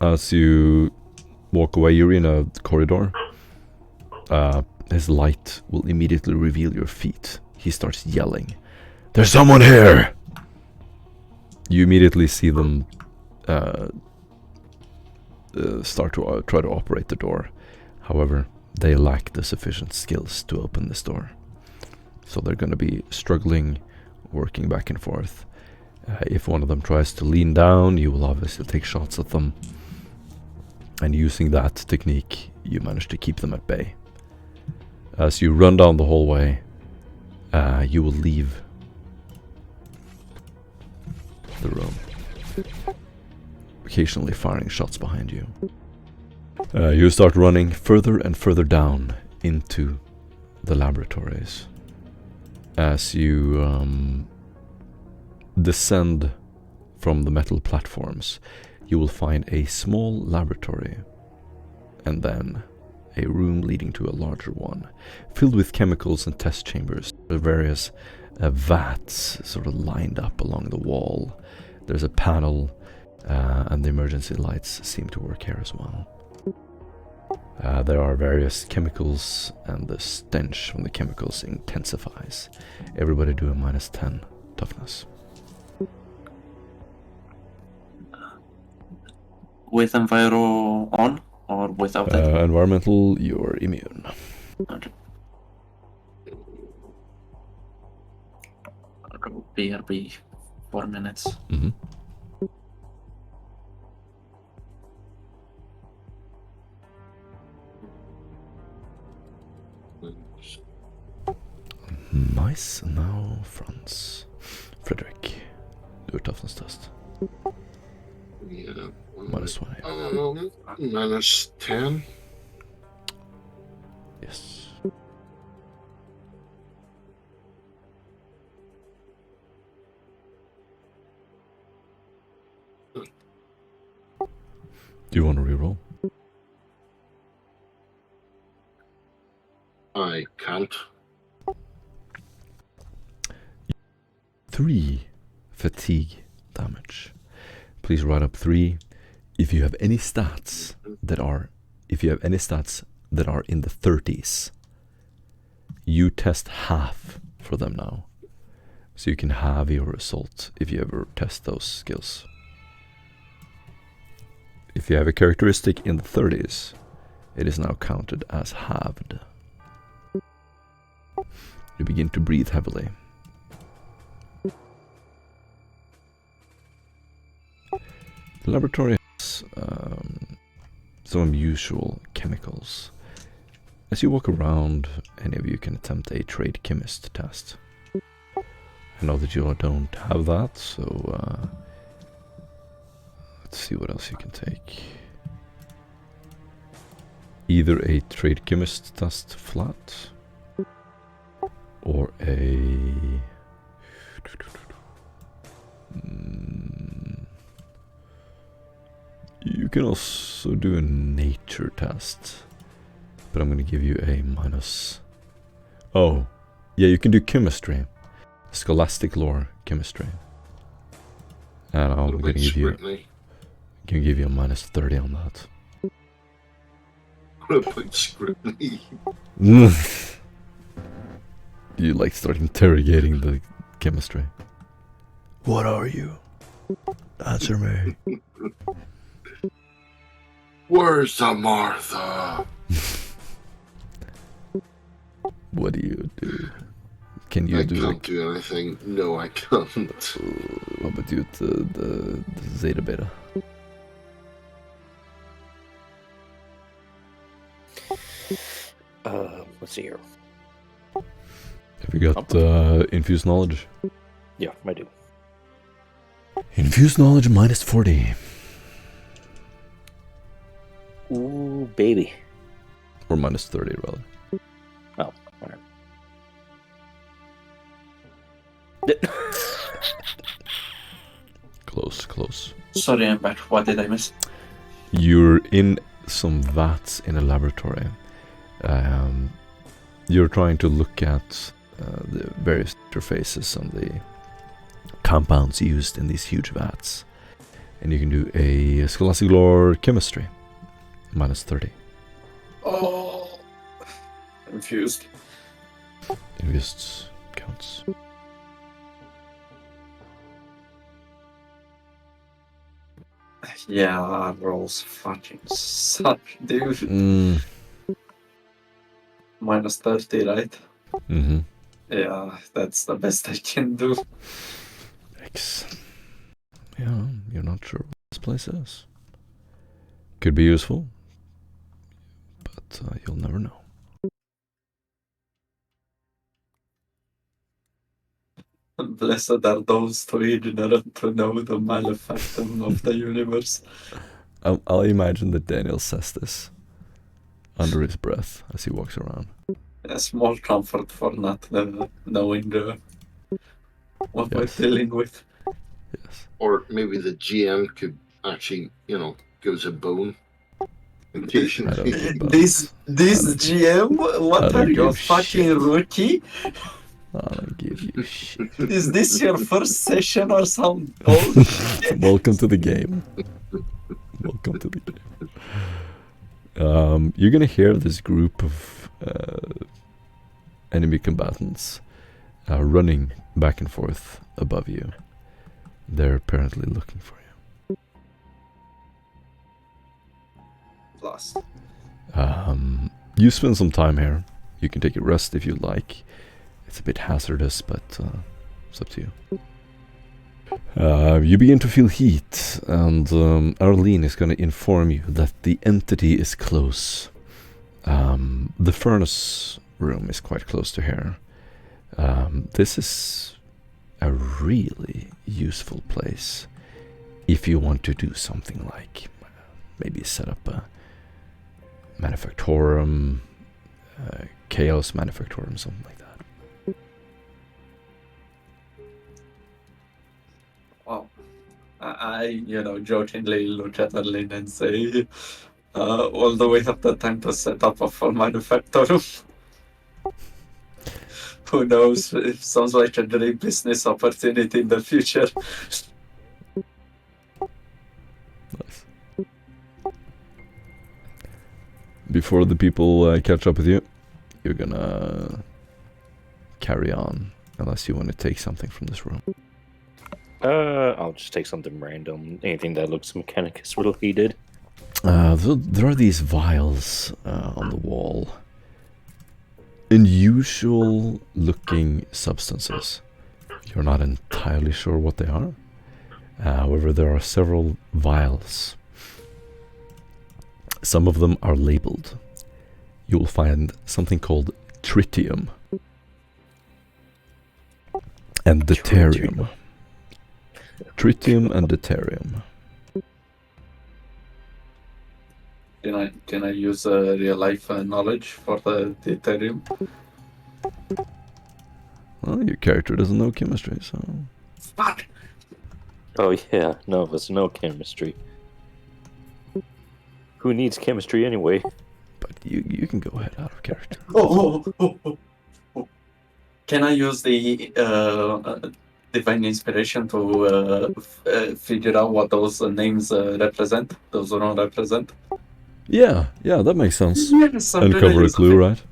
As you walk away, you're in a corridor. His light will immediately reveal your feet. He starts yelling, "There's someone here!" You immediately see them start to try to operate the door. However, they lack the sufficient skills to open this door. So they're going to be struggling, working back and forth. If one of them tries to lean down, you will obviously take shots at them. And using that technique, you manage to keep them at bay. As you run down the hallway, you will leave the room, occasionally firing shots behind you. You start running further and further down into the laboratories. As you descend from the metal platforms, you will find a small laboratory and then a room leading to a larger one, filled with chemicals and test chambers. There are various vats sort of lined up along the wall. There's a panel, and the emergency lights seem to work here as well. There are various chemicals, and the stench from the chemicals intensifies. Everybody do a -10 toughness. With Enviro on or without it? Environmental, you're immune. Okay. BRB, 4 minutes. Mm-hmm. Nice. Now, Franz. Frederick, do a toughness test. Yeah. -20. -10. Yes. Do you want to reroll? I can't. 3 fatigue damage. Please write up 3. If you have any stats that are in the 30s, you test half for them now. So you can have your result if you ever test those skills. If you have a characteristic in the 30s, it is now counted as halved. You begin to breathe heavily. The laboratory has some unusual chemicals. As you walk around, any of you can attempt a trade chemist test. I know that you don't have that, so let's see what else you can take. Either a trade chemist test flat, or a... You can also do a nature test, but I'm going to give you a -... Oh, yeah, you can do chemistry. Scholastic lore chemistry. And I'm going to give you... Can give you a -30 on that. What about scrutiny? You like start interrogating the chemistry. What are you? Answer me. Where's the Martha? What do you do? Can you I do can't like... do anything. No, I can't. What about you, the Zeta Beta? Let's see here. Have you got infused knowledge? Yeah, I do. Infused knowledge -40. Ooh, baby. Or -30, rather. Oh, alright. Close. Sorry, I'm back. What did I miss? You're in some vats in a laboratory. You're trying to look at the various interfaces on the compounds used in these huge vats. And you can do a Scholastic Lore Chemistry. -30. Oh, confused. Infused counts. Yeah, rolls fucking suck, dude. -30, right? Mm-hmm. Yeah, that's the best I can do. X. Yeah, you're not sure what this place is. Could be useful, but you'll never know. Blessed are those too ignorant to know the malefactum of the universe. I'll imagine that Daniel says this under his breath as he walks around. A small comfort for not knowing what we're Yes. dealing with. Yes. Or maybe the GM could actually, give us a bone. Occasionally. This GM, I what don't are you, a give fucking shit. rookie? I don't give you shit. Is this your first session or some bullshit? Welcome to the game. Welcome to the game. You're gonna hear this group of enemy combatants running back and forth above you. They're apparently looking for you. Lost. You spend some time here. You can take a rest if you like. It's a bit hazardous, but it's up to you. You begin to feel heat, and Arlene is going to inform you that the entity is close. The furnace room is quite close to here. This is a really useful place if you want to do something like maybe set up a manufactorum, chaos manufactorum, something like that. Well, I jokingly look at Arlene and say, although we have the time to set up a full manufacturer, who knows, it sounds like a great business opportunity in the future. Nice. Before the people catch up with you, you're gonna carry on, unless you want to take something from this room. I'll just take something random. Anything that looks Mechanicus related. There are these vials on the wall. Unusual looking substances. You're not entirely sure what they are. However, there are several vials. Some of them are labeled. You will find something called tritium and deuterium. Tritium and deuterium. Can I use real life knowledge for the deuterium? Well, your character doesn't know chemistry, so... Fuck! Oh yeah, none of us know chemistry. Who needs chemistry anyway? But you can go ahead out of character. Oh. Can I use the divine inspiration to figure out what those names represent? Those runes represent? Yeah, that makes sense. Yes, I'm gonna Uncover a use clue, it. right?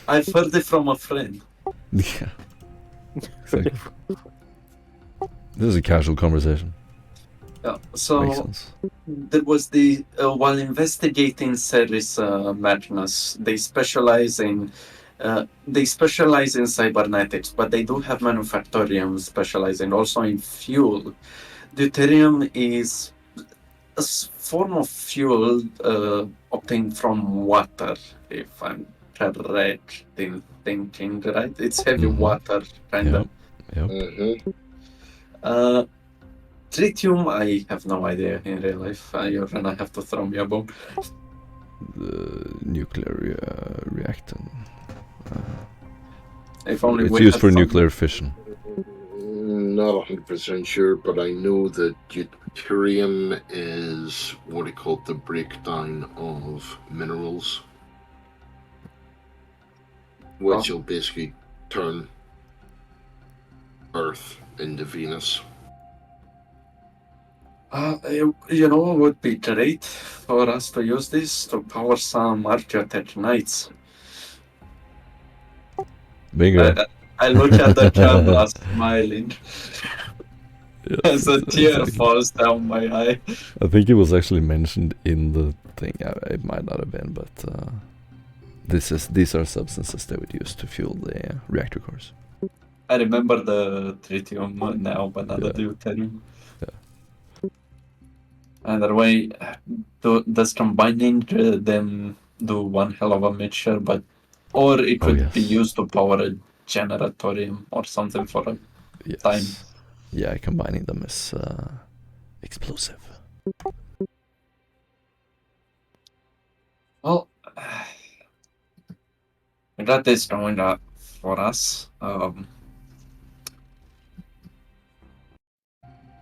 I've heard it from a friend. Yeah. Exactly. This is a casual conversation. Yeah, Makes so sense. there was the while investigating Ceres madness, they specialize in cybernetics, but they do have manufactorium specializing also in fuel. Deuterium is a form of fuel obtained from water, if I'm correct in thinking, right? It's heavy water, kind of. Yep. Tritium, I have no idea in real life. You're gonna have to throw me a bone. The nuclear reactor. If only It's we used had for some- nuclear fission. Not 100% sure, but I know that deuterium is what he called the breakdown of minerals, which will basically turn Earth into Venus. It would be great for us to use this to power some Archaeotech Knights. Bingo. I look at the camera smiling Yes, as a tear exactly. falls down my eye. I think it was actually mentioned in the thing. It might not have been, but these are substances they would use to fuel the reactor cores. I remember the tritium now, but not the Yeah. deuterium. Yeah. Either way, does combining them do one hell of a mixture, or it could be yes. used to power a generatorium or something for a Yes. time. Yeah, combining them is explosive. Well, That is doing that for us.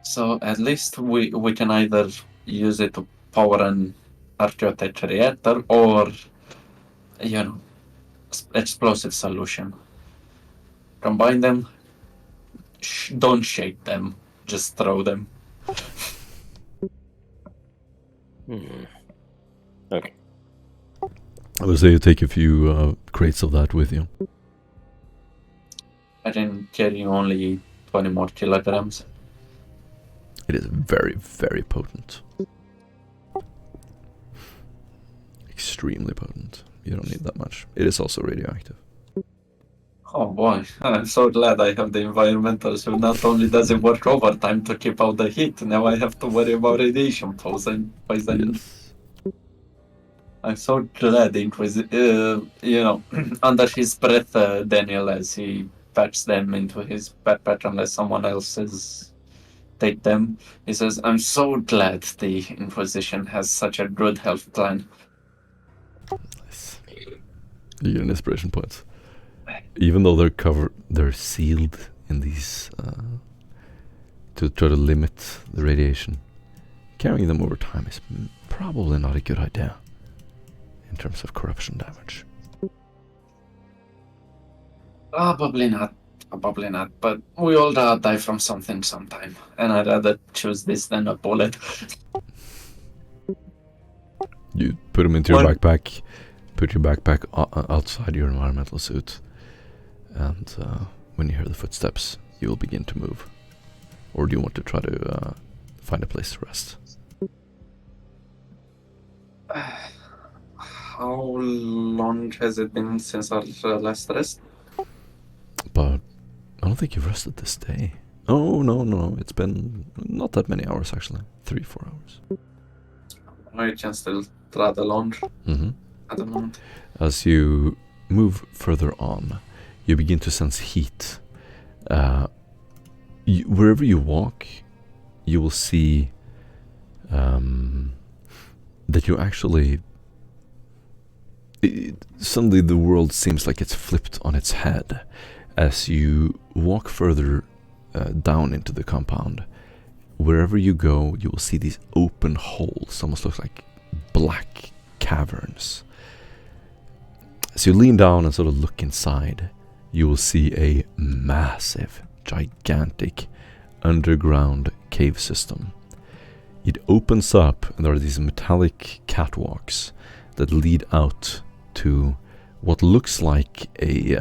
So at least we can either use it to power an archaeotech reactor or, explosive solution. Combine them. Don't shake them. Just throw them. Okay. I would say you take a few crates of that with you. I can carry only 20 more kilograms. It is very, very potent. Extremely potent. You don't need that much. It is also radioactive. Oh boy, I'm so glad I have the environmental, so not only does it work overtime to keep out the heat, now I have to worry about radiation poison. Yes. I'm so glad under his breath, Daniel, as he packs them into his backpack unless someone else take them, he says, I'm so glad the Inquisition has such a good health plan. Nice. You get an inspiration point. Even though they're sealed in these to try to limit the radiation, carrying them over time is probably not a good idea in terms of corruption damage. Probably not. But we all die from something sometime, and I'd rather choose this than a bullet. You put them into your backpack, put your backpack outside your environmental suit, and when you hear the footsteps, you will begin to move. Or do you want to try to find a place to rest? How long has it been since our last rest? But I don't think you've rested this day. Oh, no. It's been not that many hours, actually. 3-4 hours. I can still travel on at the moment. As you move further on, you begin to sense heat. Wherever you walk, you will see that you actually... suddenly the world seems like it's flipped on its head. As you walk further down into the compound, wherever you go, you will see these open holes, almost look like black caverns. As you lean down and sort of look inside, you will see a massive, gigantic underground cave system. It opens up, and there are these metallic catwalks that lead out to what looks like a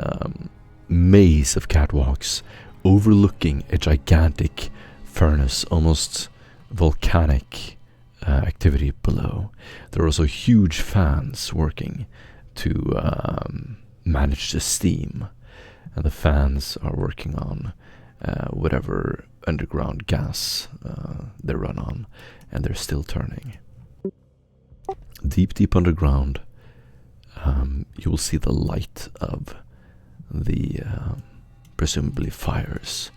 maze of catwalks overlooking a gigantic furnace, almost volcanic activity below. There are also huge fans working to manage the steam, and the fans are working on whatever underground gas they run on, and they're still turning. Deep underground, you will see the light of the presumably fires,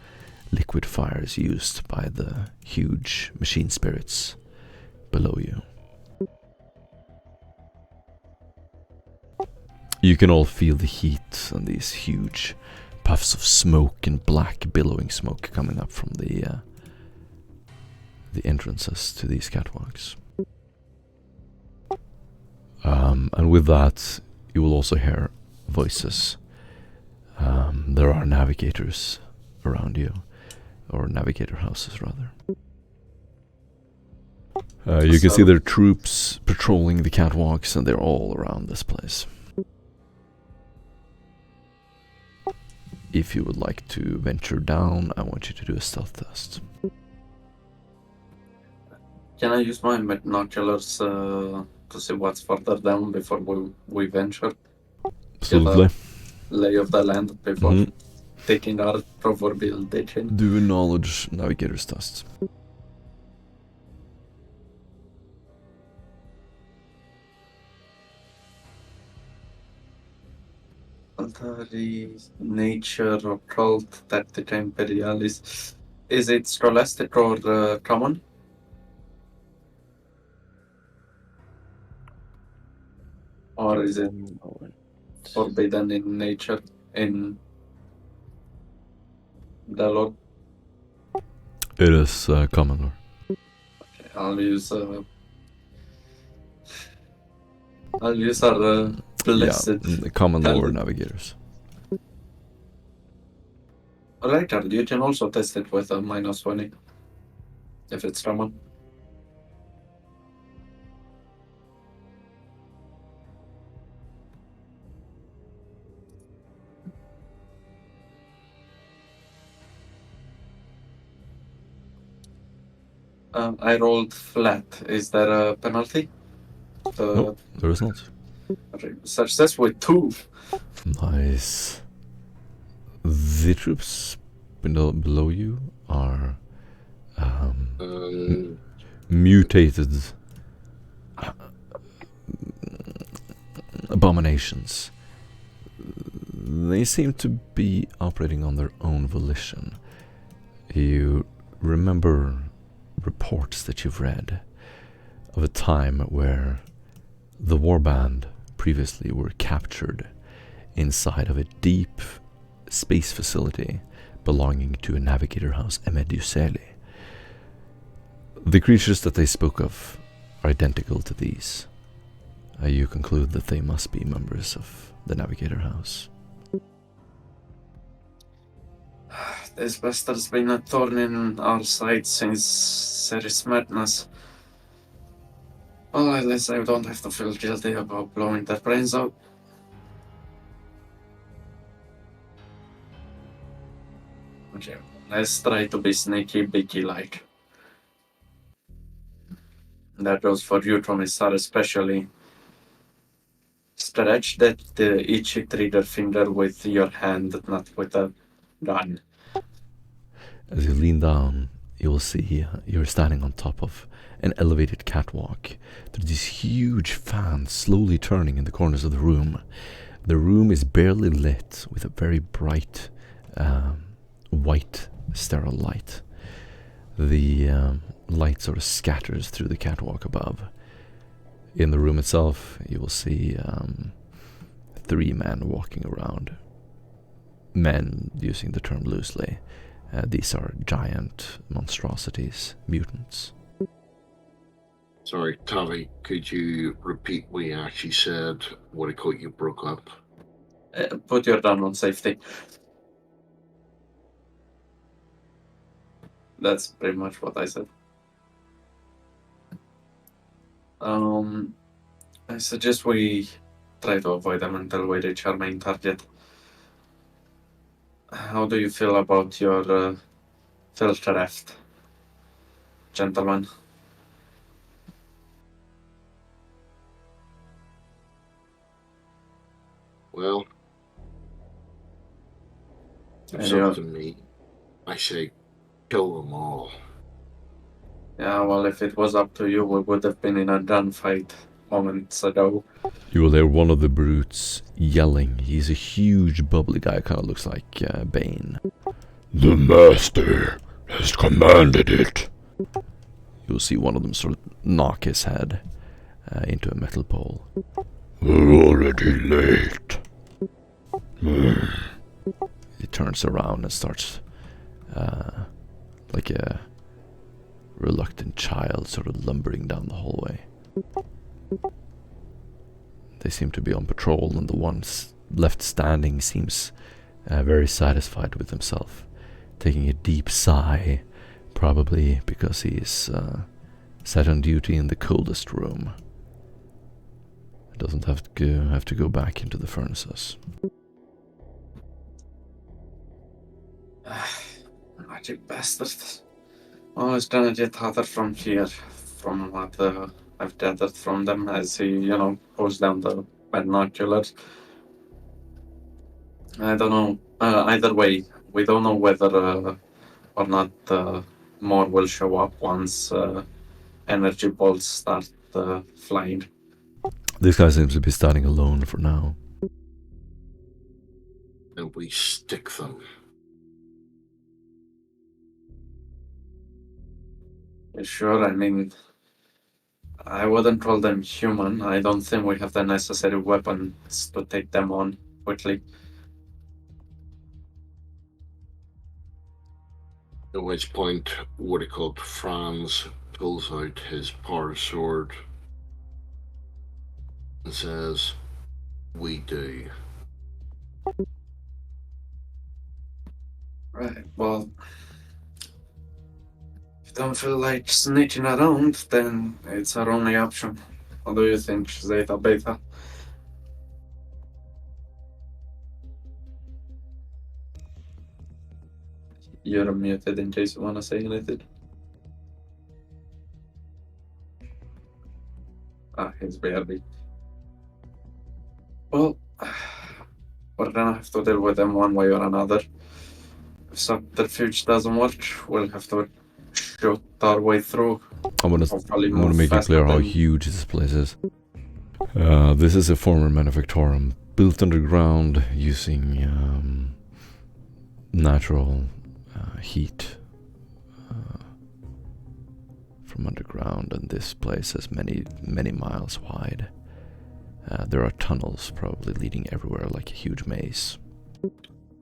liquid fires used by the huge machine spirits below you. You can all feel the heat and these huge puffs of smoke and black billowing smoke coming up from the entrances to these catwalks. And with that, you will also hear voices. There are navigators around you, or navigator houses rather. You can see their troops patrolling the catwalks, and they're all around this place. If you would like to venture down, I want you to do a stealth test. Can I use my binoculars to see what's further down before we venture? Absolutely. Get a lay of the land before taking our proverbial ditching. Do a knowledge navigator's test. Nature, occult, tactica imperialis. Is it scholastic or common? Or is it forbidden in nature in the Lord? It is common lore. Okay, I'll use our blessed. Common lore talent. navigators. Later, you can also test it with a -20 if it's common. I rolled flat. Is there a penalty? No, there is not. Success with 2. Nice. The troops below you are mutated abominations. They seem to be operating on their own volition. You remember reports that you've read of a time where the warband previously were captured inside of a deep space facility belonging to a navigator house, Emeduseli. The creatures that they spoke of are identical to these. You conclude that they must be members of the navigator house. This bastard's been a thorn in our side since Heresy madness. Well, at least I don't have to feel guilty about blowing their brains out. Okay, let's try to be sneaky, beaky-like. That goes for you, Commissar, especially. Stretch that itchy trigger finger with your hand, not with a gun. As you lean down, you will see you're standing on top of an elevated catwalk. There are these huge fans slowly turning in the corners of the room. The room is barely lit with a very bright white sterile light. The light sort of scatters through the catwalk above. In the room itself, you will see 3 men walking around. Men, using the term loosely. These are giant monstrosities, mutants. Sorry, Tavi, could you repeat what you actually said? What I caught you broke up. Put your gun on safety. That's pretty much what I said. I suggest we try to avoid them until we reach our main target. How do you feel about your filter raft, gentlemen? Well, if it's Yeah. up to me, I say kill them all. Yeah, well, if it was up to you, we would have been in a gunfight moments ago. You will hear one of the brutes yelling. He's a huge, bubbly guy, kind of looks like Bane. The master has commanded it. You'll see one of them sort of knock his head into a metal pole. We're already late. He turns around and starts like a reluctant child sort of lumbering down the hallway. They seem to be on patrol, and the one left standing seems very satisfied with himself, taking a deep sigh, probably because he is set on duty in the coldest room. Doesn't have to go back into the furnaces. Magic bastards. Always gonna get hotter from here, from what I've gathered from them as he, pulls down the binoculars. I don't know. Either way, we don't know whether or not more will show up once energy bolts start flying. This guy seems to be standing alone for now. And we stick them. Sure, I mean, I wouldn't call them human. I don't think we have the necessary weapons to take them on quickly. At which point, what he called Franz pulls out his power sword and says, "We do." Right, well, if you don't feel like sneaking around, then it's our only option. What do you think, Zeta Beta? You're muted in case you want to say anything. He's barely. Well, we're gonna have to deal with them one way or another. If subterfuge doesn't work, we'll have to shoot our way through. I want Hopefully to move make it faster clear how than- huge this place is. This is a former manufactorum built underground using natural heat from underground, and this place is many miles wide. There are tunnels probably leading everywhere like a huge maze.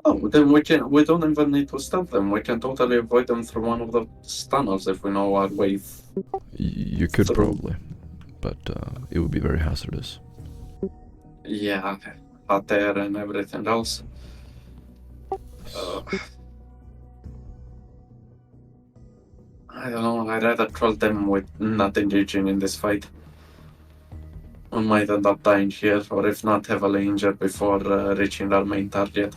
Oh, then we don't even need to stop them. We can totally avoid them through one of the tunnels if we know our way. You could Through. probably, but it would be very hazardous. Yeah, hot air and everything else. I don't know, I'd rather troll them with not engaging in this fight. We might end up dying here, or if not, heavily injured before reaching our main target.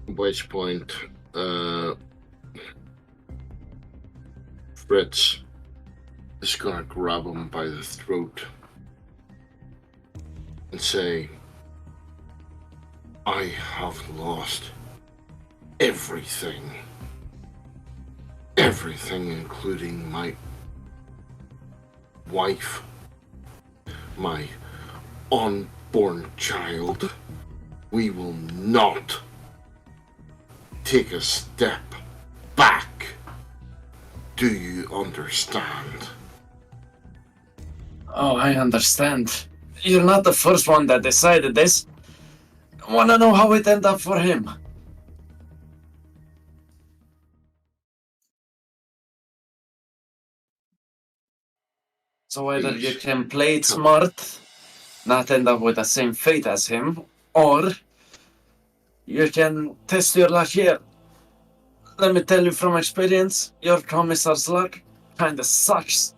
At which point, Fritz is gonna grab him by the throat and say, "I have lost everything. Everything, including my wife, my unborn child. We will not take a step back. Do you understand?" Oh, I understand. You're not the first one that decided this. Wanna know how it ended up for him? So either you Please, can play it tell me. smart, not end up with the same fate as him, or you can test your luck here. Let me tell you from experience, your commissar's luck kinda sucks.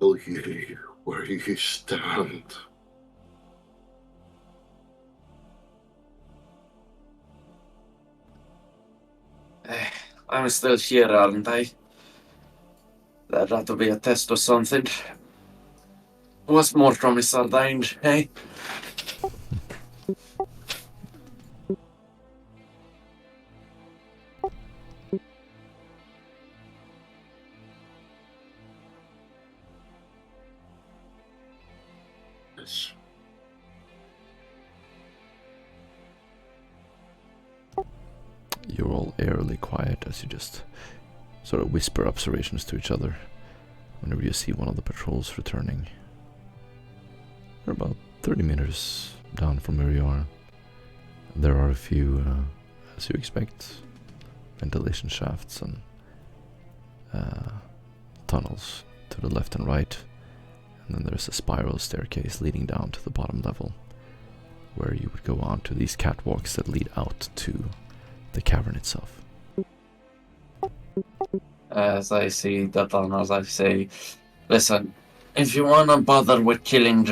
Tell you where you stand. I'm still here, aren't I? That ought to be a test or something. What's more, Commissar dying, eh? Yes. You're all eerily quiet as you just sort of whisper observations to each other whenever you see one of the patrols returning. They're about 30 meters down from where you are. There are a few, as you expect, ventilation shafts and tunnels to the left and right. And then there's a spiral staircase leading down to the bottom level, where you would go on to these catwalks that lead out to the cavern itself. As I see the tunnels, I say, listen, if you wanna bother with killing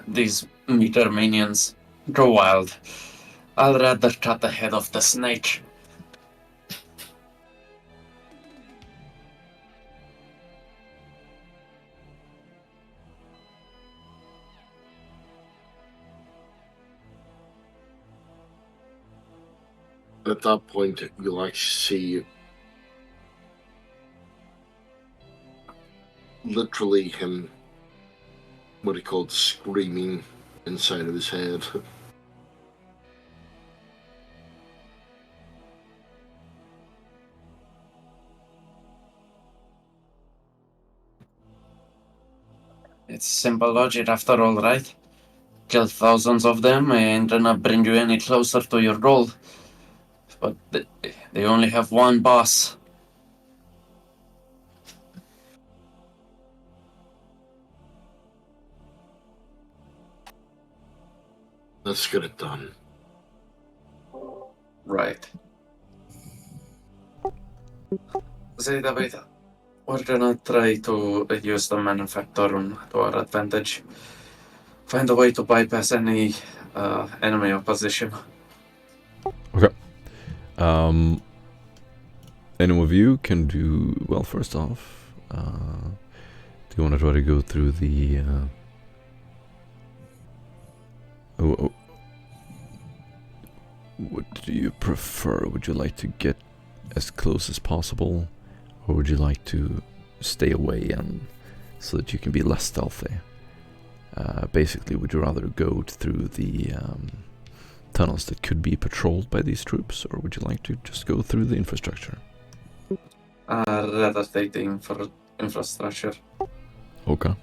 these meter minions, go wild. I'll rather cut the head off the snake. At that point, you'll actually see literally him, what he called screaming inside of his head. It's simple logic after all, right? Kill thousands of them and not bring you any closer to your goal. But they only have one boss. Let's get it done. Right. Zeta Beta. We're gonna try to use the manufactorum to our advantage. Find a way to bypass any enemy opposition. Okay. Any of you can do well. First off, do you want to try to go through the? What do you prefer? Would you like to get as close as possible, or would you like to stay away and so that you can be less stealthy? Basically, would you rather go through the tunnels that could be patrolled by these troops, or would you like to just go through the infrastructure? Rather take the infrastructure. Okay.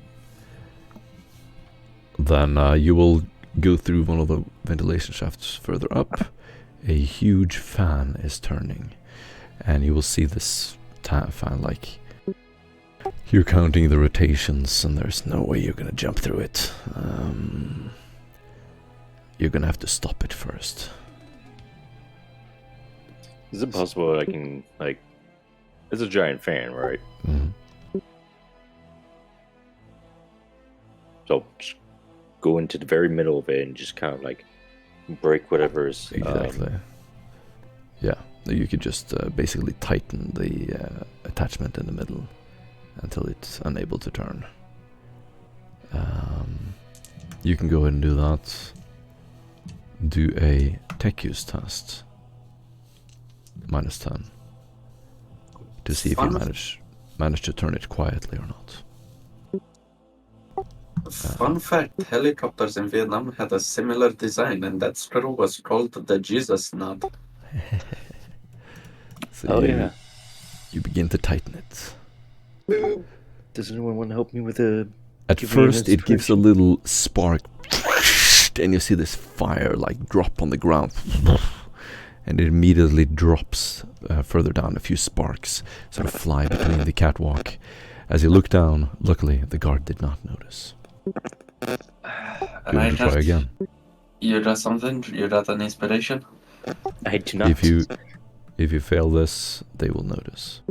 Then you will go through one of the ventilation shafts further up. A huge fan is turning, and you will see this fan like you're counting the rotations, and there's no way you're gonna jump through it. You're gonna have to stop it first. Is it possible I can, like, it's a giant fan, right? Mm-hmm. So just go into the very middle of it and just kind of like break whatever's Exactly. Yeah, you could just basically tighten the attachment in the middle until it's unable to turn. You can go ahead and do that. Do a tech use test. -10. To see if you manage to turn it quietly or not. Fun fact, helicopters in Vietnam had a similar design, and that screw was called the Jesus nut. So Oh yeah. you begin to tighten it. Does anyone want to help me with a? At Give me an first it gives a inspiration. little spark, and you see this fire like drop on the ground, and it immediately drops further down. A few sparks sort of fly between the catwalk. As you look down, luckily the guard did not notice. You want to try again? You got something? You got an inspiration? I do not. If you fail this, they will notice.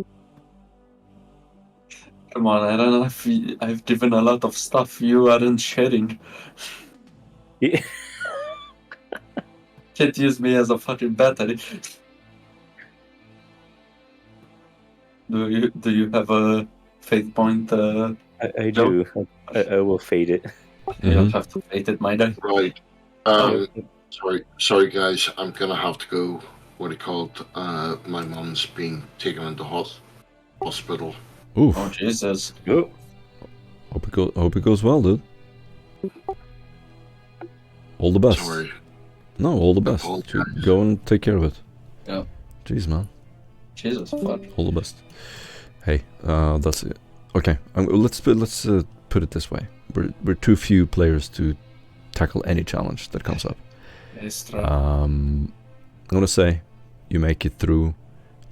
Come on, I don't know if I've given a lot of stuff you aren't sharing. Yeah. Can't use me as a fucking battery. Do you have a fate point? I do. I will fade it. You'll have to fate it, my guy. Right. Sorry, guys. I'm gonna have to go. What it called? My mum's being taken into hospital. Oof. Oh Jesus! Oh. Hope it goes well, dude. All the best. Sorry. No, all the best. Apologize. Go and take care of it. Yeah. Jeez, man. Jesus fuck. All the best. Hey, that's it. Okay, let's put it this way. We're too few players to tackle any challenge that comes up. Extra. I'm gonna say, you make it through.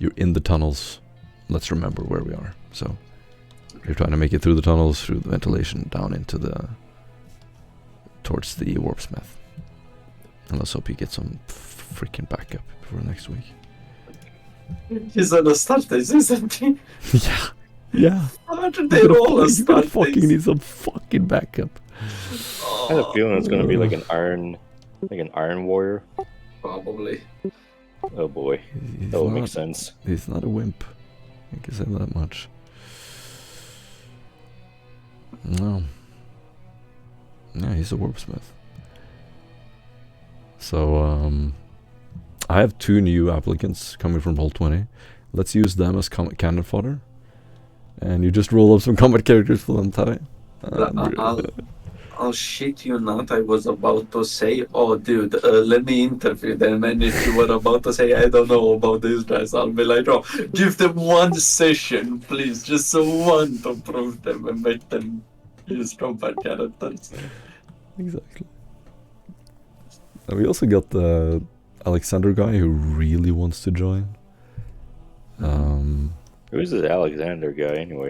You're in the tunnels. Let's remember where we are. So, you're trying to make it through the tunnels, through the ventilation, down into towards the warpsmith. And let's hope you get some freaking backup before next week. He's on a start, isn't he? Yeah. Yeah. How did they roll a You're gonna start? fucking need some fucking backup. I have a feeling it's gonna be like an iron warrior. Probably. Oh boy, He's that would not- make sense. He's not a wimp. I can say that much. No. Yeah, he's a warpsmith. So, I have 2 new applicants coming from Roll20. Let's use them as cannon fodder. And you just roll up some combat characters for them, Ty. I'll shit you not. I was about to say, oh, dude, let me interview them. And if you were about to say, I don't know about these guys, I'll be like, oh, give them one session, please. Just one to prove them and make them These robot characters. Exactly. And we also got the Alexander guy who really wants to join. Who's this Alexander guy anyway?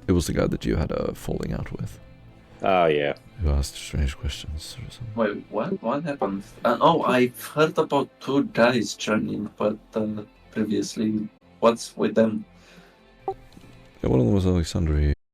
It was the guy that you had a falling out with, Oh yeah. who asked strange questions or something. Wait, what? What happened? Oh, I've heard about two guys joining, but previously, what's with them? Yeah, one of them was Alexander.